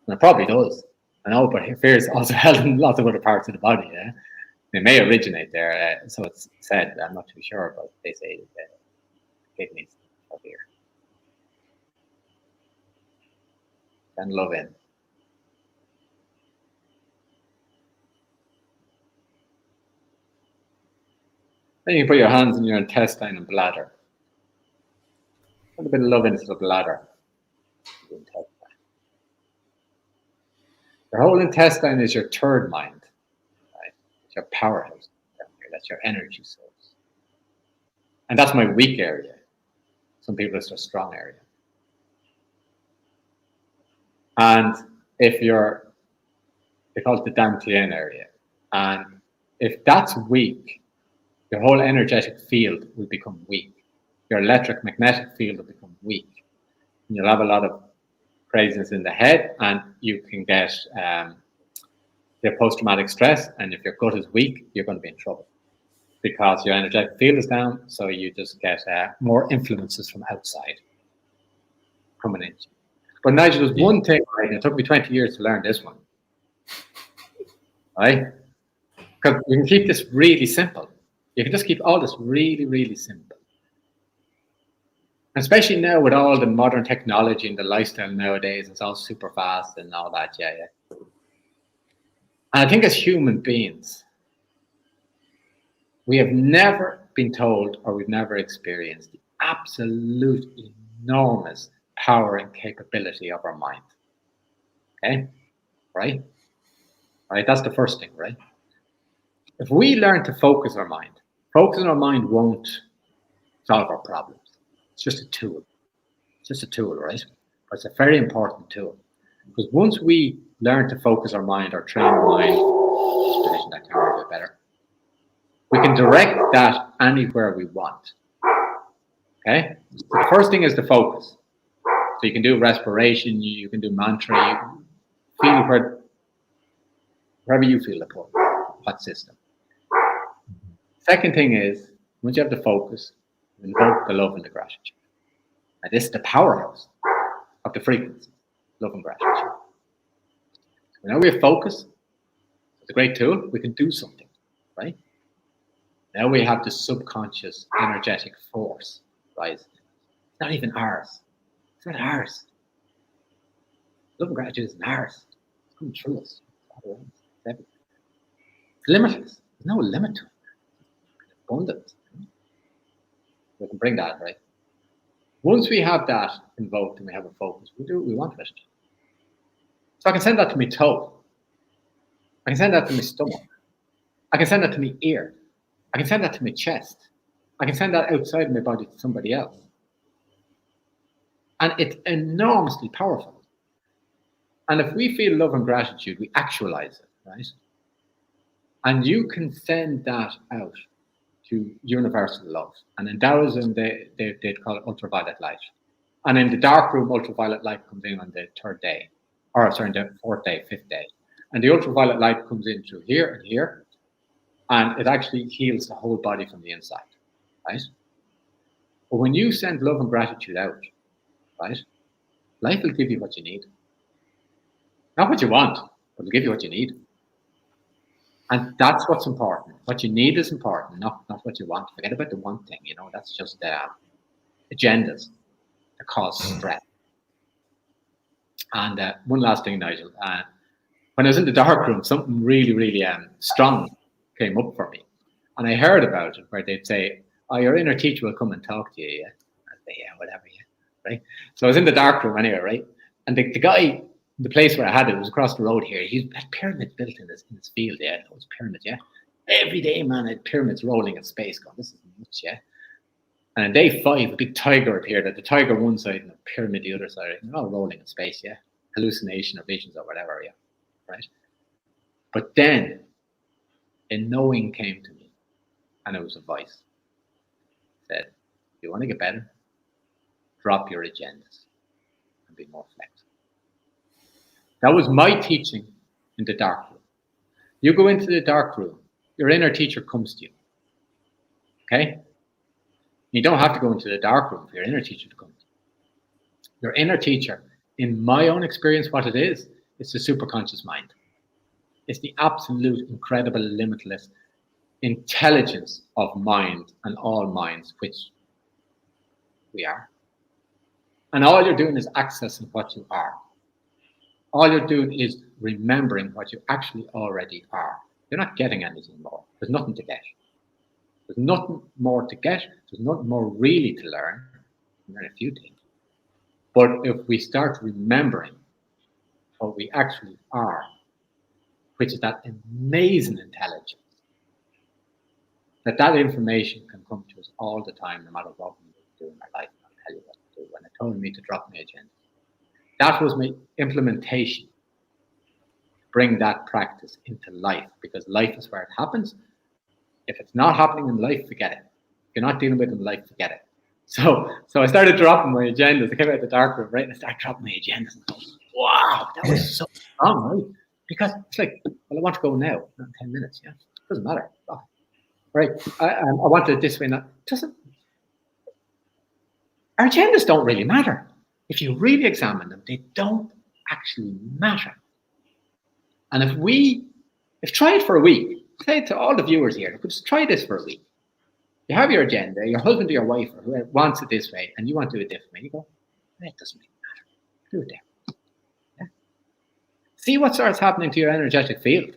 And it probably does. I know, but fear is also held in lots of other parts of the body, yeah. They may originate there, so it's said. I'm not too sure, but they say that kidneys are fear. Send love in. Then you can put your hands in your intestine and bladder. Put a bit of love into the bladder. The intestine. Your whole intestine is your third mind, right? It's your powerhouse down here. That's your energy source. And that's my weak area. Some people it's a strong area. And if they call it the Dantian area. And if that's weak, your whole energetic field will become weak. Your electric magnetic field will become weak. And you'll have a lot of craziness in the head, and you can get the post-traumatic stress. And if your gut is weak, you're going to be in trouble because your energetic field is down. So you just get more influences from outside coming in. But Nigel, there's one thing, right? It took me 20 years to learn this one, right? Because you can keep this really simple. You can just keep all this really, really simple. Especially now with all the modern technology and the lifestyle nowadays, it's all super fast and all that, yeah. And I think as human beings, we have never been told or we've never experienced the absolute enormous power and capability of our mind. Okay? Right? All right, that's the first thing, right? If we learn to focusing our mind won't solve our problems. It's just a tool. It's just a tool, right? But it's a very important tool. Because once we learn to focus our mind or train our mind, just position that camera a bit better, we can direct that anywhere we want. Okay? So the first thing is the focus. So you can do respiration, you can do mantra, you can feel wherever you feel the pull, what system. Second thing is, once you have the focus, invoke the love and the gratitude. And this is the powerhouse of the frequency, love and gratitude. So now we have focus. It's a great tool. We can do something, right? Now we have the subconscious energetic force, right? It's not even ours. It's not ours. Love and gratitude isn't ours. It's coming through us. It's limitless. There's no limit to it. It's abundant. We can bring that, right? Once we have that invoked and we have a focus, we do what we want with it. So I can send that to my toe. I can send that to my stomach. I can send that to my ear. I can send that to my chest. I can send that outside of my body to somebody else. And it's enormously powerful. And if we feel love and gratitude, we actualize it, right? And you can send that out to universal love. And in Taoism, they'd call it ultraviolet light. And in the dark room, ultraviolet light comes in on the third day, or sorry, the fourth day, fifth day. And the ultraviolet light comes in through here and here, and it actually heals the whole body from the inside, right? But when you send love and gratitude out, right, life will give you what you need. Not what you want, but it'll give you what you need. And that's what's important. What you need is important, not what you want. Forget about the one thing, you know, that's just agendas that cause stress. And one last thing, Nigel. When I was in the dark room, something really, really strong came up for me. And I heard about it where they'd say, oh, your inner teacher will come and talk to you, yeah? I'd say, yeah, whatever, yeah, right? So I was in the dark room anyway, right? And the guy, the place where I had it was across the road here. He had pyramids built in his field, yeah. It was pyramids, yeah. Every day, man, I had pyramids rolling in space going, this is nuts, yeah. And on day 5, a big tiger appeared at the tiger one side and a pyramid the other side. They're all rolling in space, yeah. Hallucination or visions or whatever, yeah. Right? But then a knowing came to me, and it was a voice. It said, you want to get better? Drop your agendas and be more flexible. That was my teaching in the dark room. You go into the dark room, your inner teacher comes to you. Okay? You don't have to go into the dark room for your inner teacher to come to you. Your inner teacher, in my own experience, what it is, it's the superconscious mind. It's the absolute, incredible, limitless intelligence of mind and all minds, which we are. And all you're doing is accessing what you are. All you're doing is remembering what you actually already are. You're not getting anything more. There's nothing to get. There's nothing more to get. There's nothing more really to learn. You learn a few things. But if we start remembering what we actually are, which is that amazing intelligence, that information can come to us all the time, no matter what we do in our life. I'll tell you what to do. When it told me to drop my agenda, that was my implementation. Bring that practice into life, because life is where it happens. If it's not happening in life, forget it. If you're not dealing with it in life, forget it. So I started dropping my agendas. I came out of the dark room, right? And I started dropping my agendas. And I was, wow, that was so strong, right? Because it's like, well, I want to go now, not in 10 minutes. Yeah, it doesn't matter. Right? I want it this way. Not doesn't. Our agendas don't really matter. If you really examine them, they don't actually matter. And if try it for a week, say to all the viewers here, just try this for a week. You have your agenda, your husband or your wife or whoever wants it this way, and you want to do it different way. You go, it doesn't really matter. Do it there. Yeah. See what starts happening to your energetic field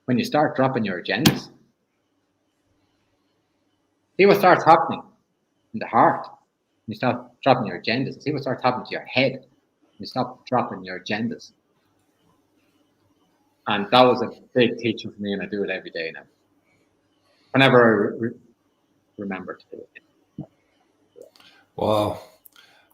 when you start dropping your agendas. See what starts happening in the heart when you start dropping your agendas. See what starts happening to your head when you stop dropping your agendas. And that was a big teaching for me, and I do it every day now. Whenever I remember to do it. Wow.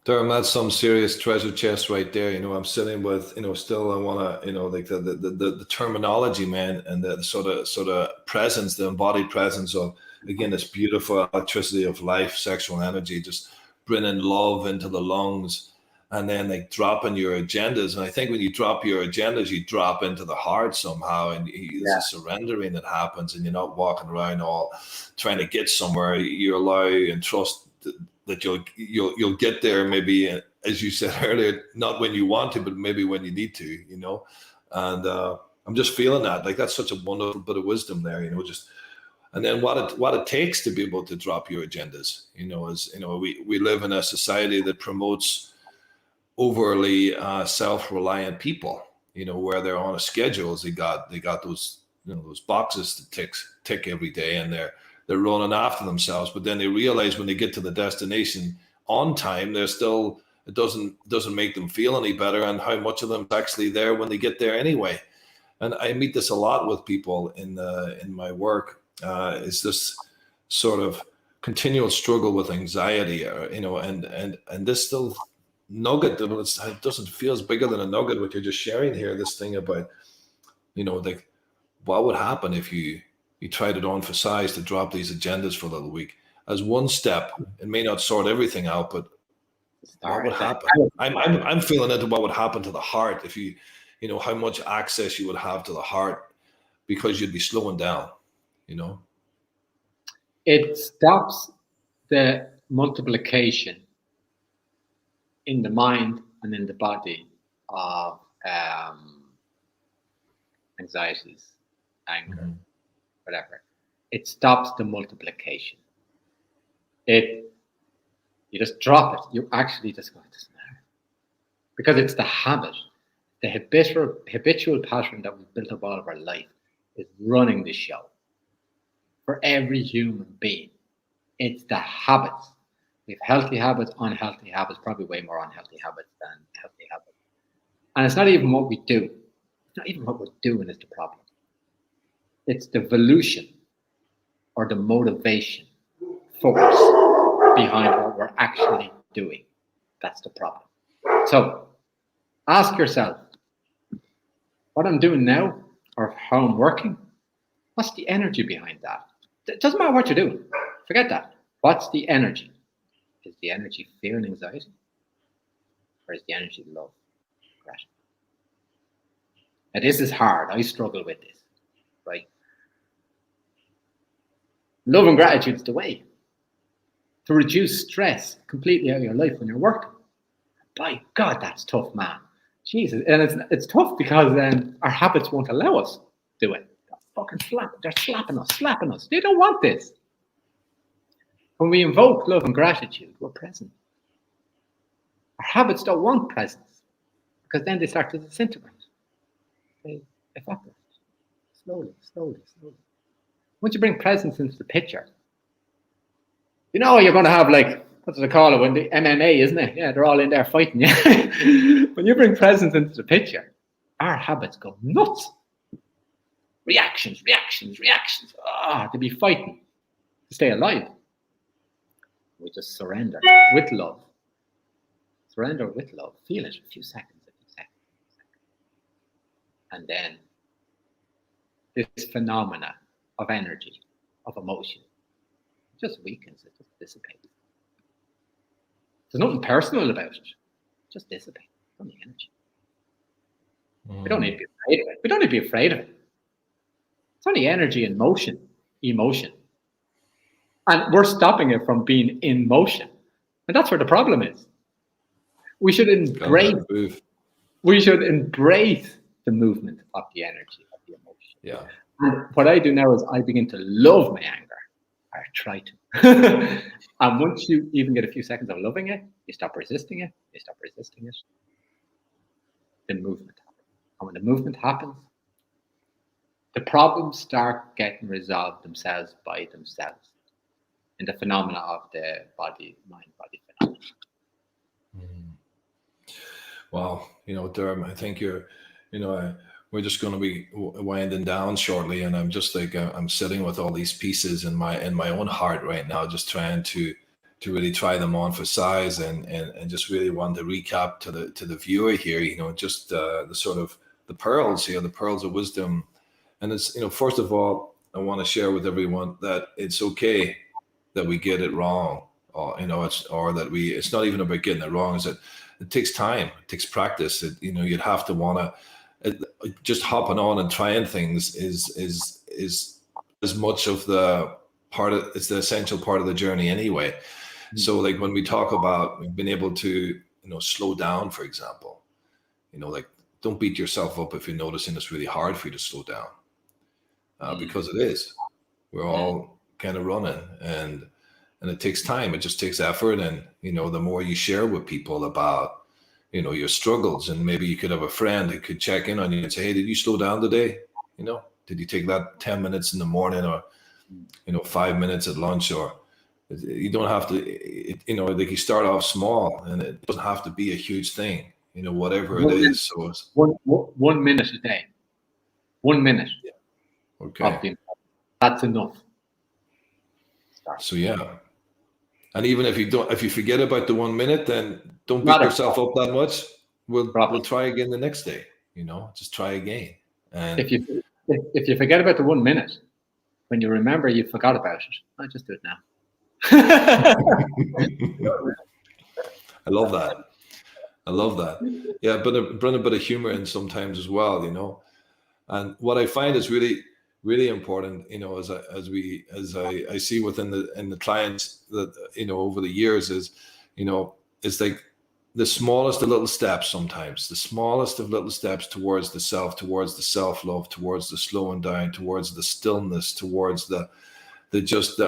Durham, that's some serious treasure chest right there. You know, I'm sitting with, you know, still I want to, you know, like the terminology, man, and the sort of presence, the embodied presence of, again, this beautiful electricity of life, sexual energy, just bringing love into the lungs, and then like dropping your agendas. And I think when you drop your agendas, you drop into the heart somehow, and there's a surrendering that happens, and you're not walking around all trying to get somewhere. You allow and trust that you'll get there, maybe, as you said earlier, not when you want to, but maybe when you need to, you know. And I'm just feeling that, like, that's such a wonderful bit of wisdom there, you know, just. and then what it takes to be able to drop your agendas. We live in a society that promotes overly self-reliant people. Where they're on a schedule. They got those those boxes to tick every day, and they're running after themselves. But then they realize when they get to the destination on time, it doesn't make them feel any better, and how much of them's actually there when they get there anyway. And I meet this a lot with people in my work. Is this sort of continual struggle with anxiety, and this still nugget that it doesn't feel as bigger than a nugget what you're just sharing here. This thing about, like, what would happen if you tried it on for size to drop these agendas for a little week as one step? It may not sort everything out, but what would happen? I'm feeling into what would happen to the heart if you how much access you would have to the heart because you'd be slowing down. It stops the multiplication in the mind and in the body of anxieties, anger, whatever. It stops the multiplication. You just drop it. You actually just go, it doesn't matter. Because it's the habit, the habitual pattern that we've built up all of our life is running the show. For every human being, it's the habits. We have healthy habits, unhealthy habits, probably way more unhealthy habits than healthy habits. And it's not even what we do. It's not even what we're doing is the problem. It's the volition or the motivation force behind what we're actually doing. That's the problem. So ask yourself, what I'm doing now or how I'm working, what's the energy behind that? It doesn't matter what you're doing. Forget that. What's the energy? Is the energy fear and anxiety? Or is the energy love? Gratitude? Now, this is hard. I struggle with this, right? Love and gratitude is the way to reduce stress completely out of your life when you're working. By God, that's tough, man. Jesus. And it's tough because our habits won't allow us to do it. They're slapping us. They don't want this. When we invoke love and gratitude, we're present. Our habits don't want presence because then they start to disintegrate. They evaporate slowly. Once you bring presence into the picture, you're going to have, like, what do they call it? When the MMA, isn't it? Yeah, they're all in there fighting. Yeah. When you bring presence into the picture, our habits go nuts. Reactions. To be fighting to stay alive. We just surrender with love. Surrender with love. Feel it a few seconds. And then this phenomena of energy, of emotion, just weakens, it just dissipates. There's nothing personal about it. Just dissipates. It's only energy. We don't need to be afraid of it. It's only energy and emotion. And we're stopping it from being in motion. And that's where the problem is. We should embrace the movement of the energy, of the emotion. Yeah. And what I do now is I begin to love my anger. I try to. And once you even get a few seconds of loving it, you stop resisting it. The movement happens. And when the movement happens, the problems start getting resolved themselves by themselves in the phenomena of the mind-body phenomena. Well, Diarmuid, I think we're just going to be winding down shortly, and I'm just like I'm sitting with all these pieces in my own heart right now, just trying to really try them on for size, and just really want to recap to the viewer here, just the sort of the pearls here, the pearls of wisdom. And it's, first of all, I want to share with everyone that it's okay that we get it wrong, or it's not even about getting it wrong. Is that it takes time, it takes practice. You'd have to want to just hopping on and trying things is as much of the part of it's the essential part of the journey anyway. Mm-hmm. So like when we talk about being able to slow down, for example, like don't beat yourself up if you're noticing it's really hard for you to slow down. Because it is. We're all kind of running, and it takes time. It just takes effort, and the more you share with people about your struggles, and maybe you could have a friend who could check in on you and say, hey, did you slow down today? Did you take that 10 minutes in the morning, or 5 minutes at lunch? Or you don't have to, like, you start off small, and it doesn't have to be a huge thing, whatever it is. So it's 1 minute a day. 1 minute. okay. That's enough. So yeah. And even if you forget about the 1 minute, then don't beat yourself up that much. We'll try again the next day. Just try again. And if you forget about the 1 minute, when you remember you forgot about it, I just do it now. I love that. Yeah, but bring a bit of humor in sometimes as well. And what I find is really, really important, as I see within the clients that over the years is, it's like the smallest of little steps. Sometimes the smallest of little steps towards the self, towards the self-love, towards the slowing down, towards the stillness, towards the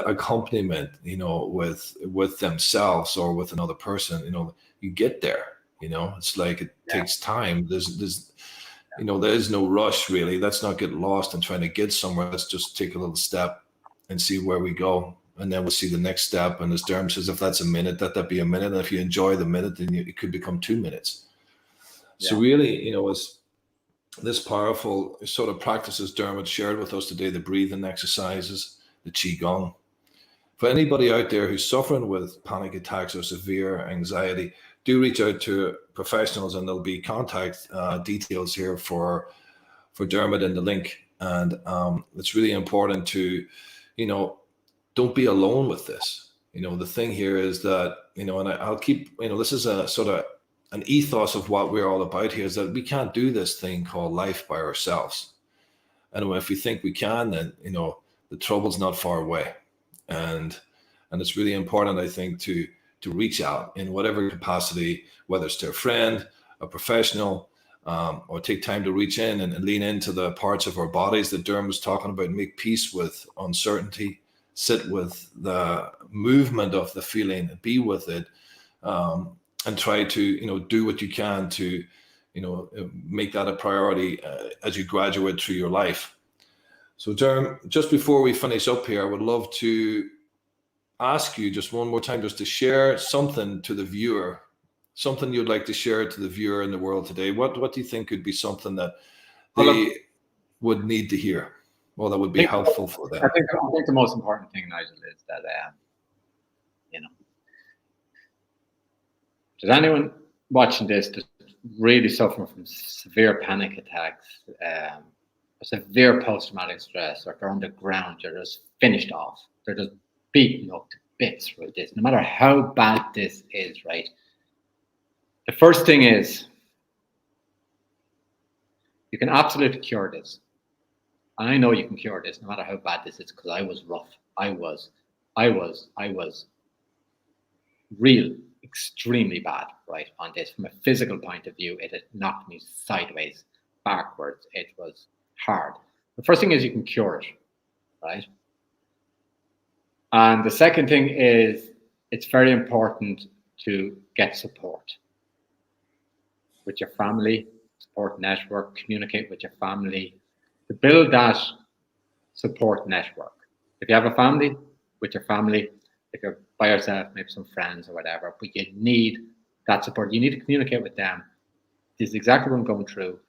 accompaniment, with themselves or with another person. You get there. It's like it takes time. There's there is no rush, really. Let's not get lost in trying to get somewhere. Let's just take a little step and see where we go. And then we'll see the next step. And as Diarmuid says, if that's a minute, let that be a minute. And if you enjoy the minute, then it could become 2 minutes. Yeah. So really, it's this powerful sort of practices Diarmuid shared with us today, the breathing exercises, the Qigong. For anybody out there who's suffering with panic attacks or severe anxiety, do reach out to professionals, and there'll be contact details here for Diarmuid in the link. And it's really important to, don't be alone with this. The thing here is that, and I'll keep, this is a sort of an ethos of what we're all about here, is that we can't do this thing called life by ourselves. And if we think we can, then, the trouble's not far away. And it's really important, I think, to reach out in whatever capacity, whether it's to a friend, a professional, or take time to reach in and lean into the parts of our bodies that Diarmuid was talking about. Make peace with uncertainty, sit with the movement of the feeling, be with it, and try to, do what you can to, make that a priority as you graduate through your life. So Diarmuid, just before we finish up here, I would love to ask you just one more time, just to share something to the viewer, something you'd like to share to the viewer in the world today. What do you think could be something that they would need to hear? Well, that would be helpful for them. I think the most important thing, Nigel, is that does anyone watching this that's really suffering from severe panic attacks, severe post-traumatic stress, or they're on the ground, they're just finished off, they're just beaten up to bits with this, no matter how bad this is, right? The first thing is, you can absolutely cure this. And I know you can cure this, no matter how bad this is, because I was rough. I was real, extremely bad, right, on this. From a physical point of view, it had knocked me sideways, backwards. It was hard. The first thing is you can cure it, right? And the second thing is, it's very important to get support with your family, support network, communicate with your family, to build that support network. If you have a family, with your family. If you're by yourself, maybe some friends or whatever, but you need that support. You need to communicate with them. This is exactly what I'm going through,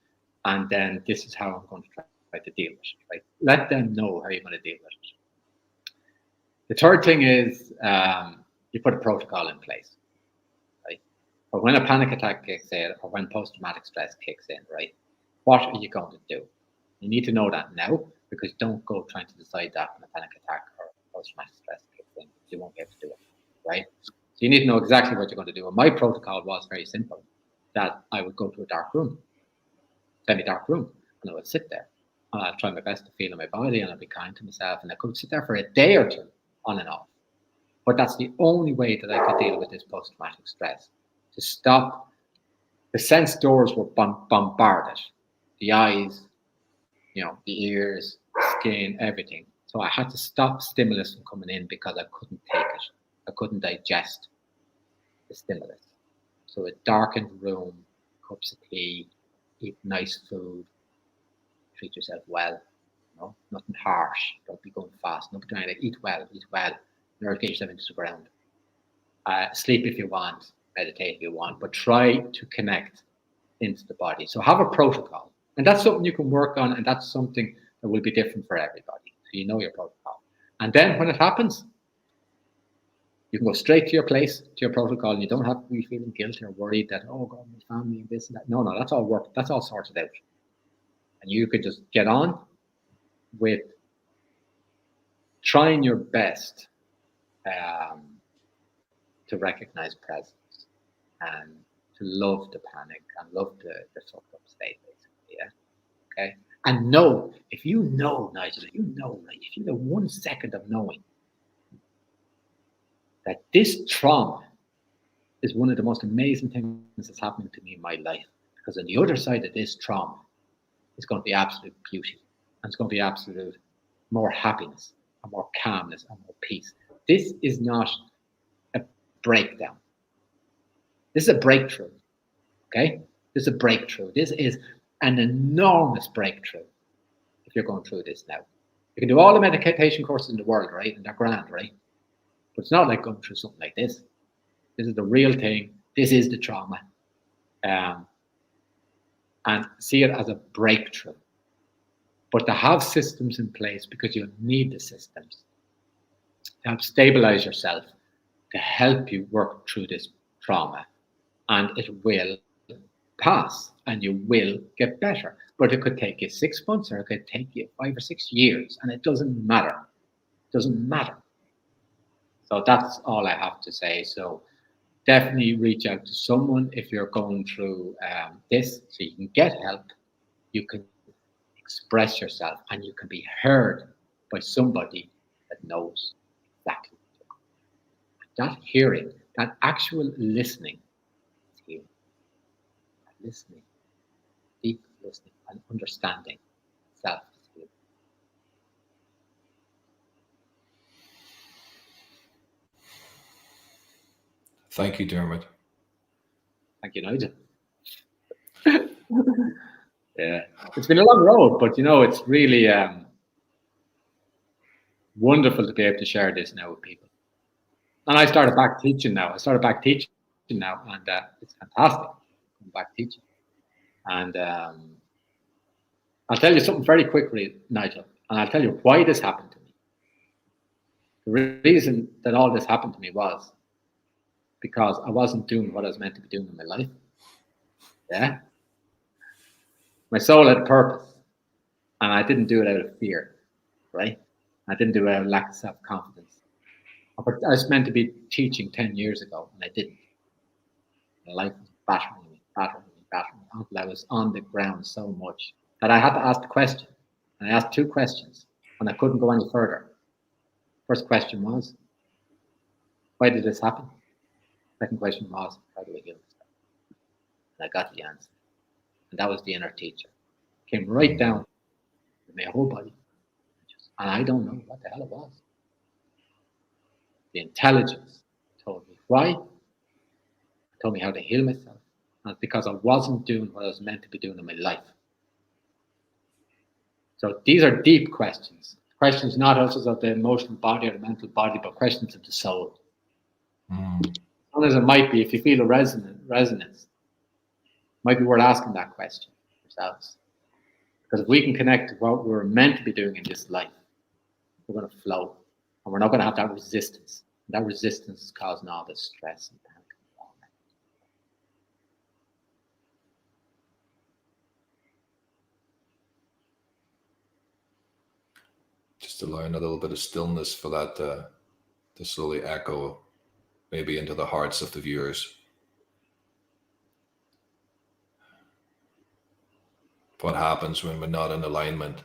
and then this is how I'm going to try to deal with it. Right? Let them know how you're going to deal with it. The third thing is you put a protocol in place. Right? But when a panic attack kicks in, or when post-traumatic stress kicks in, right? What are you going to do? You need to know that now, because don't go trying to decide that when a panic attack or post-traumatic stress kicks in. You won't be able to do it, right? So you need to know exactly what you're going to do. And my protocol was very simple, that I would go to a dark room, semi-dark room, and I would sit there. And I'd try my best to feel in my body, and I'd be kind to myself, and I could sit there for a day or two, on and off. But that's the only way that I could deal with this post-traumatic stress. To stop, the sense doors were bombarded. The eyes, the ears, the skin, everything. So I had to stop stimulus from coming in because I couldn't take it. I couldn't digest the stimulus. So a darkened room, cups of tea, eat nice food, treat yourself well, nothing harsh, don't be going fast, don't be trying to eat well, never get yourself into the ground. Sleep if you want, meditate if you want, but try to connect into the body. So have a protocol. And that's something you can work on, and that's something that will be different for everybody. So you know your protocol. And then when it happens, you can go straight to your place, to your protocol, and you don't have to be feeling guilty or worried that, oh God, my family and this and that. No, that's all work. That's all sorted out. And you could just get on with trying your best to recognize presence and to love the panic and love the fucked up state, basically. Yeah. Okay. And know, if you know, Nigel, if you have 1 second of knowing that this trauma is one of the most amazing things that's happening to me in my life, because on the other side of this trauma is going to be absolute beauty, and it's going to be absolute more happiness and more calmness and more peace. This is not a breakdown. This is a breakthrough. Okay? This is a breakthrough. This is an enormous breakthrough if you're going through this now. You can do all the meditation courses in the world, right? And they're grand, right? But it's not like going through something like this. This is the real thing. This is the trauma. And see it as a breakthrough. But to have systems in place, because you need the systems to help stabilize yourself, to help you work through this trauma. And it will pass and you will get better. But it could take you 6 months, or it could take you 5 or 6 years, and it doesn't matter. It doesn't matter. So that's all I have to say. So definitely reach out to someone if you're going through this, so you can get help, you can express yourself, and you can be heard by somebody that knows exactly what you're going through. That hearing, that actual listening is healing. Listening, deep listening, and understanding self is healing. Thank you, Diarmuid. Thank you, Nigel. Yeah, it's been a long road, but it's really wonderful to be able to share this now with people. And I started back teaching now. and it's fantastic. I'm back teaching. And I'll tell you something very quickly, Nigel, and I'll tell you why this happened to me. The reason that all this happened to me was because I wasn't doing what I was meant to be doing in my life. Yeah. My soul had a purpose, and I didn't do it out of fear, right? I didn't do it out of lack of self-confidence. I was meant to be teaching 10 years ago, and I didn't. My life was battering me until I was on the ground so much that I had to ask the question. And I asked 2 questions, and I couldn't go any further. First question was, why did this happen? Second question was, how do I heal this? And I got the answer. And that was the inner teacher. Came right down to my whole body. And I don't know what the hell it was. The intelligence told me why. Told me how to heal myself. And it's because I wasn't doing what I was meant to be doing in my life. So these are deep questions. Questions not also of the emotional body or the mental body, but questions of the soul. As it might be, if you feel a resonance, might be worth asking that question yourselves. Because if we can connect to what we're meant to be doing in this life, we're going to flow. And we're not going to have that resistance. And that resistance is causing all this stress and panic. Just allowing a little bit of stillness for that to slowly echo maybe into the hearts of the viewers. What happens when we're not in alignment?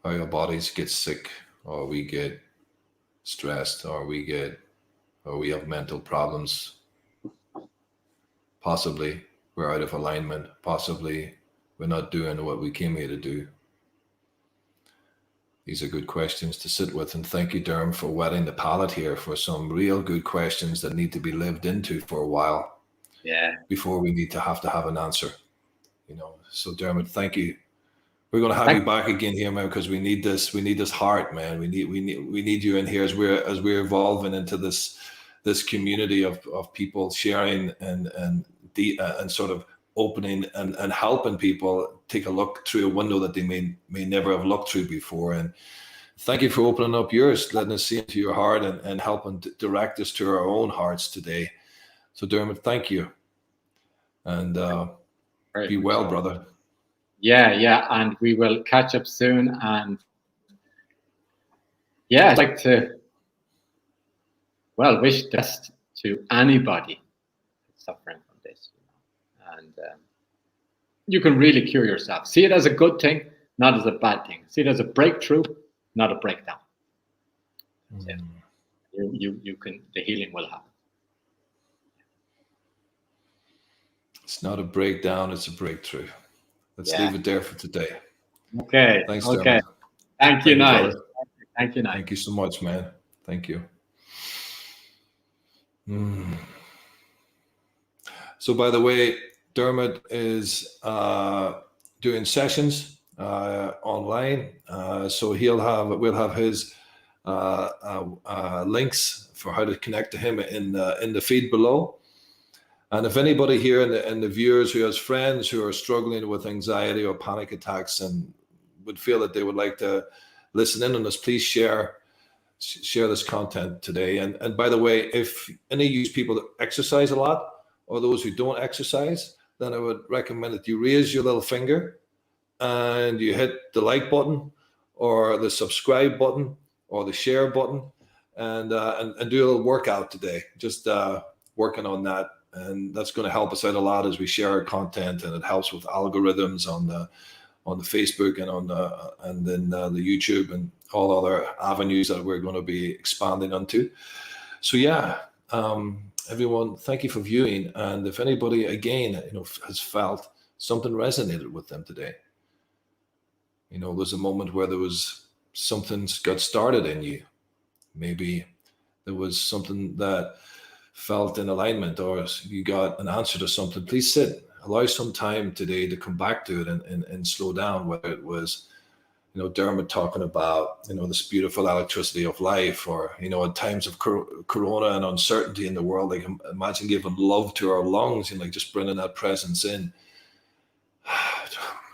How our bodies get sick, or we get stressed, or we have mental problems. Possibly we're out of alignment. Possibly we're not doing what we came here to do? These are good questions to sit with, and thank you, Derm, for wetting the palate here for some real good questions that need to be lived into for a while. Yeah. Before we need to have an answer, you know. So Dermot, thank you. We're going to have you back again here, man, because we need this. We need this heart, man. We need you in here as we're evolving into this community of people sharing and sort of opening and helping people take a look through a window that they may never have looked through before. And thank you for opening up yours, letting us see into your heart and helping direct us to our own hearts today. So Dermot, thank you. And be well, brother. Yeah, and we will catch up soon. And yeah, I'd like to, wish the best to anybody suffering from this. And you can really cure yourself. See it as a good thing, not as a bad thing. See it as a breakthrough, not a breakdown. Yeah. You can, the healing will happen. It's not a breakdown, it's a breakthrough. Let's leave it there for today. Okay. Thanks, okay. Dermot. Thank you, Nigel. Thank you, Nigel. Thank you so much, man. Thank you. So, by the way, Dermot is doing sessions online. So we'll have his links for how to connect to him in the feed below. And if anybody here in the viewers who has friends who are struggling with anxiety or panic attacks and would feel that they would like to listen in on this, please share this content today. And by the way, if any of you people that exercise a lot or those who don't exercise, then I would recommend that you raise your little finger and you hit the like button or the subscribe button or the share button and do a little workout today. Just working on that. And that's going to help us out a lot as we share our content, and it helps with algorithms on the Facebook and then the YouTube and all other avenues that we're going to be expanding onto. So yeah, everyone, thank you for viewing. And if anybody again, has felt something resonated with them today, there's a moment where there was something's got started in you. Maybe there was something that felt in alignment, or you got an answer to something. Please sit, allow some time today to come back to it and slow down. Whether it was, Dermot talking about, this beautiful electricity of life, or, at times of corona and uncertainty in the world, like imagine giving love to our lungs and just bringing that presence in.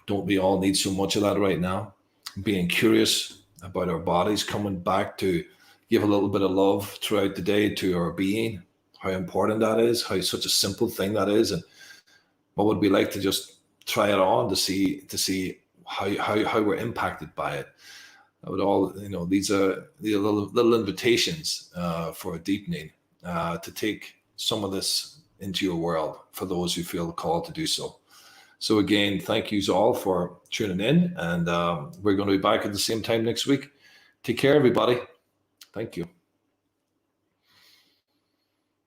Don't we all need so much of that right now? Being curious about our bodies, coming back to give a little bit of love throughout the day to our being. How important that is, how such a simple thing that is, and what would we like to just try it on to see how we're impacted by it. I would all, these are the little invitations for a deepening to take some of this into your world for those who feel called to do so. So again, thank yous all for tuning in, and we're going to be back at the same time next week. Take care, everybody. Thank you.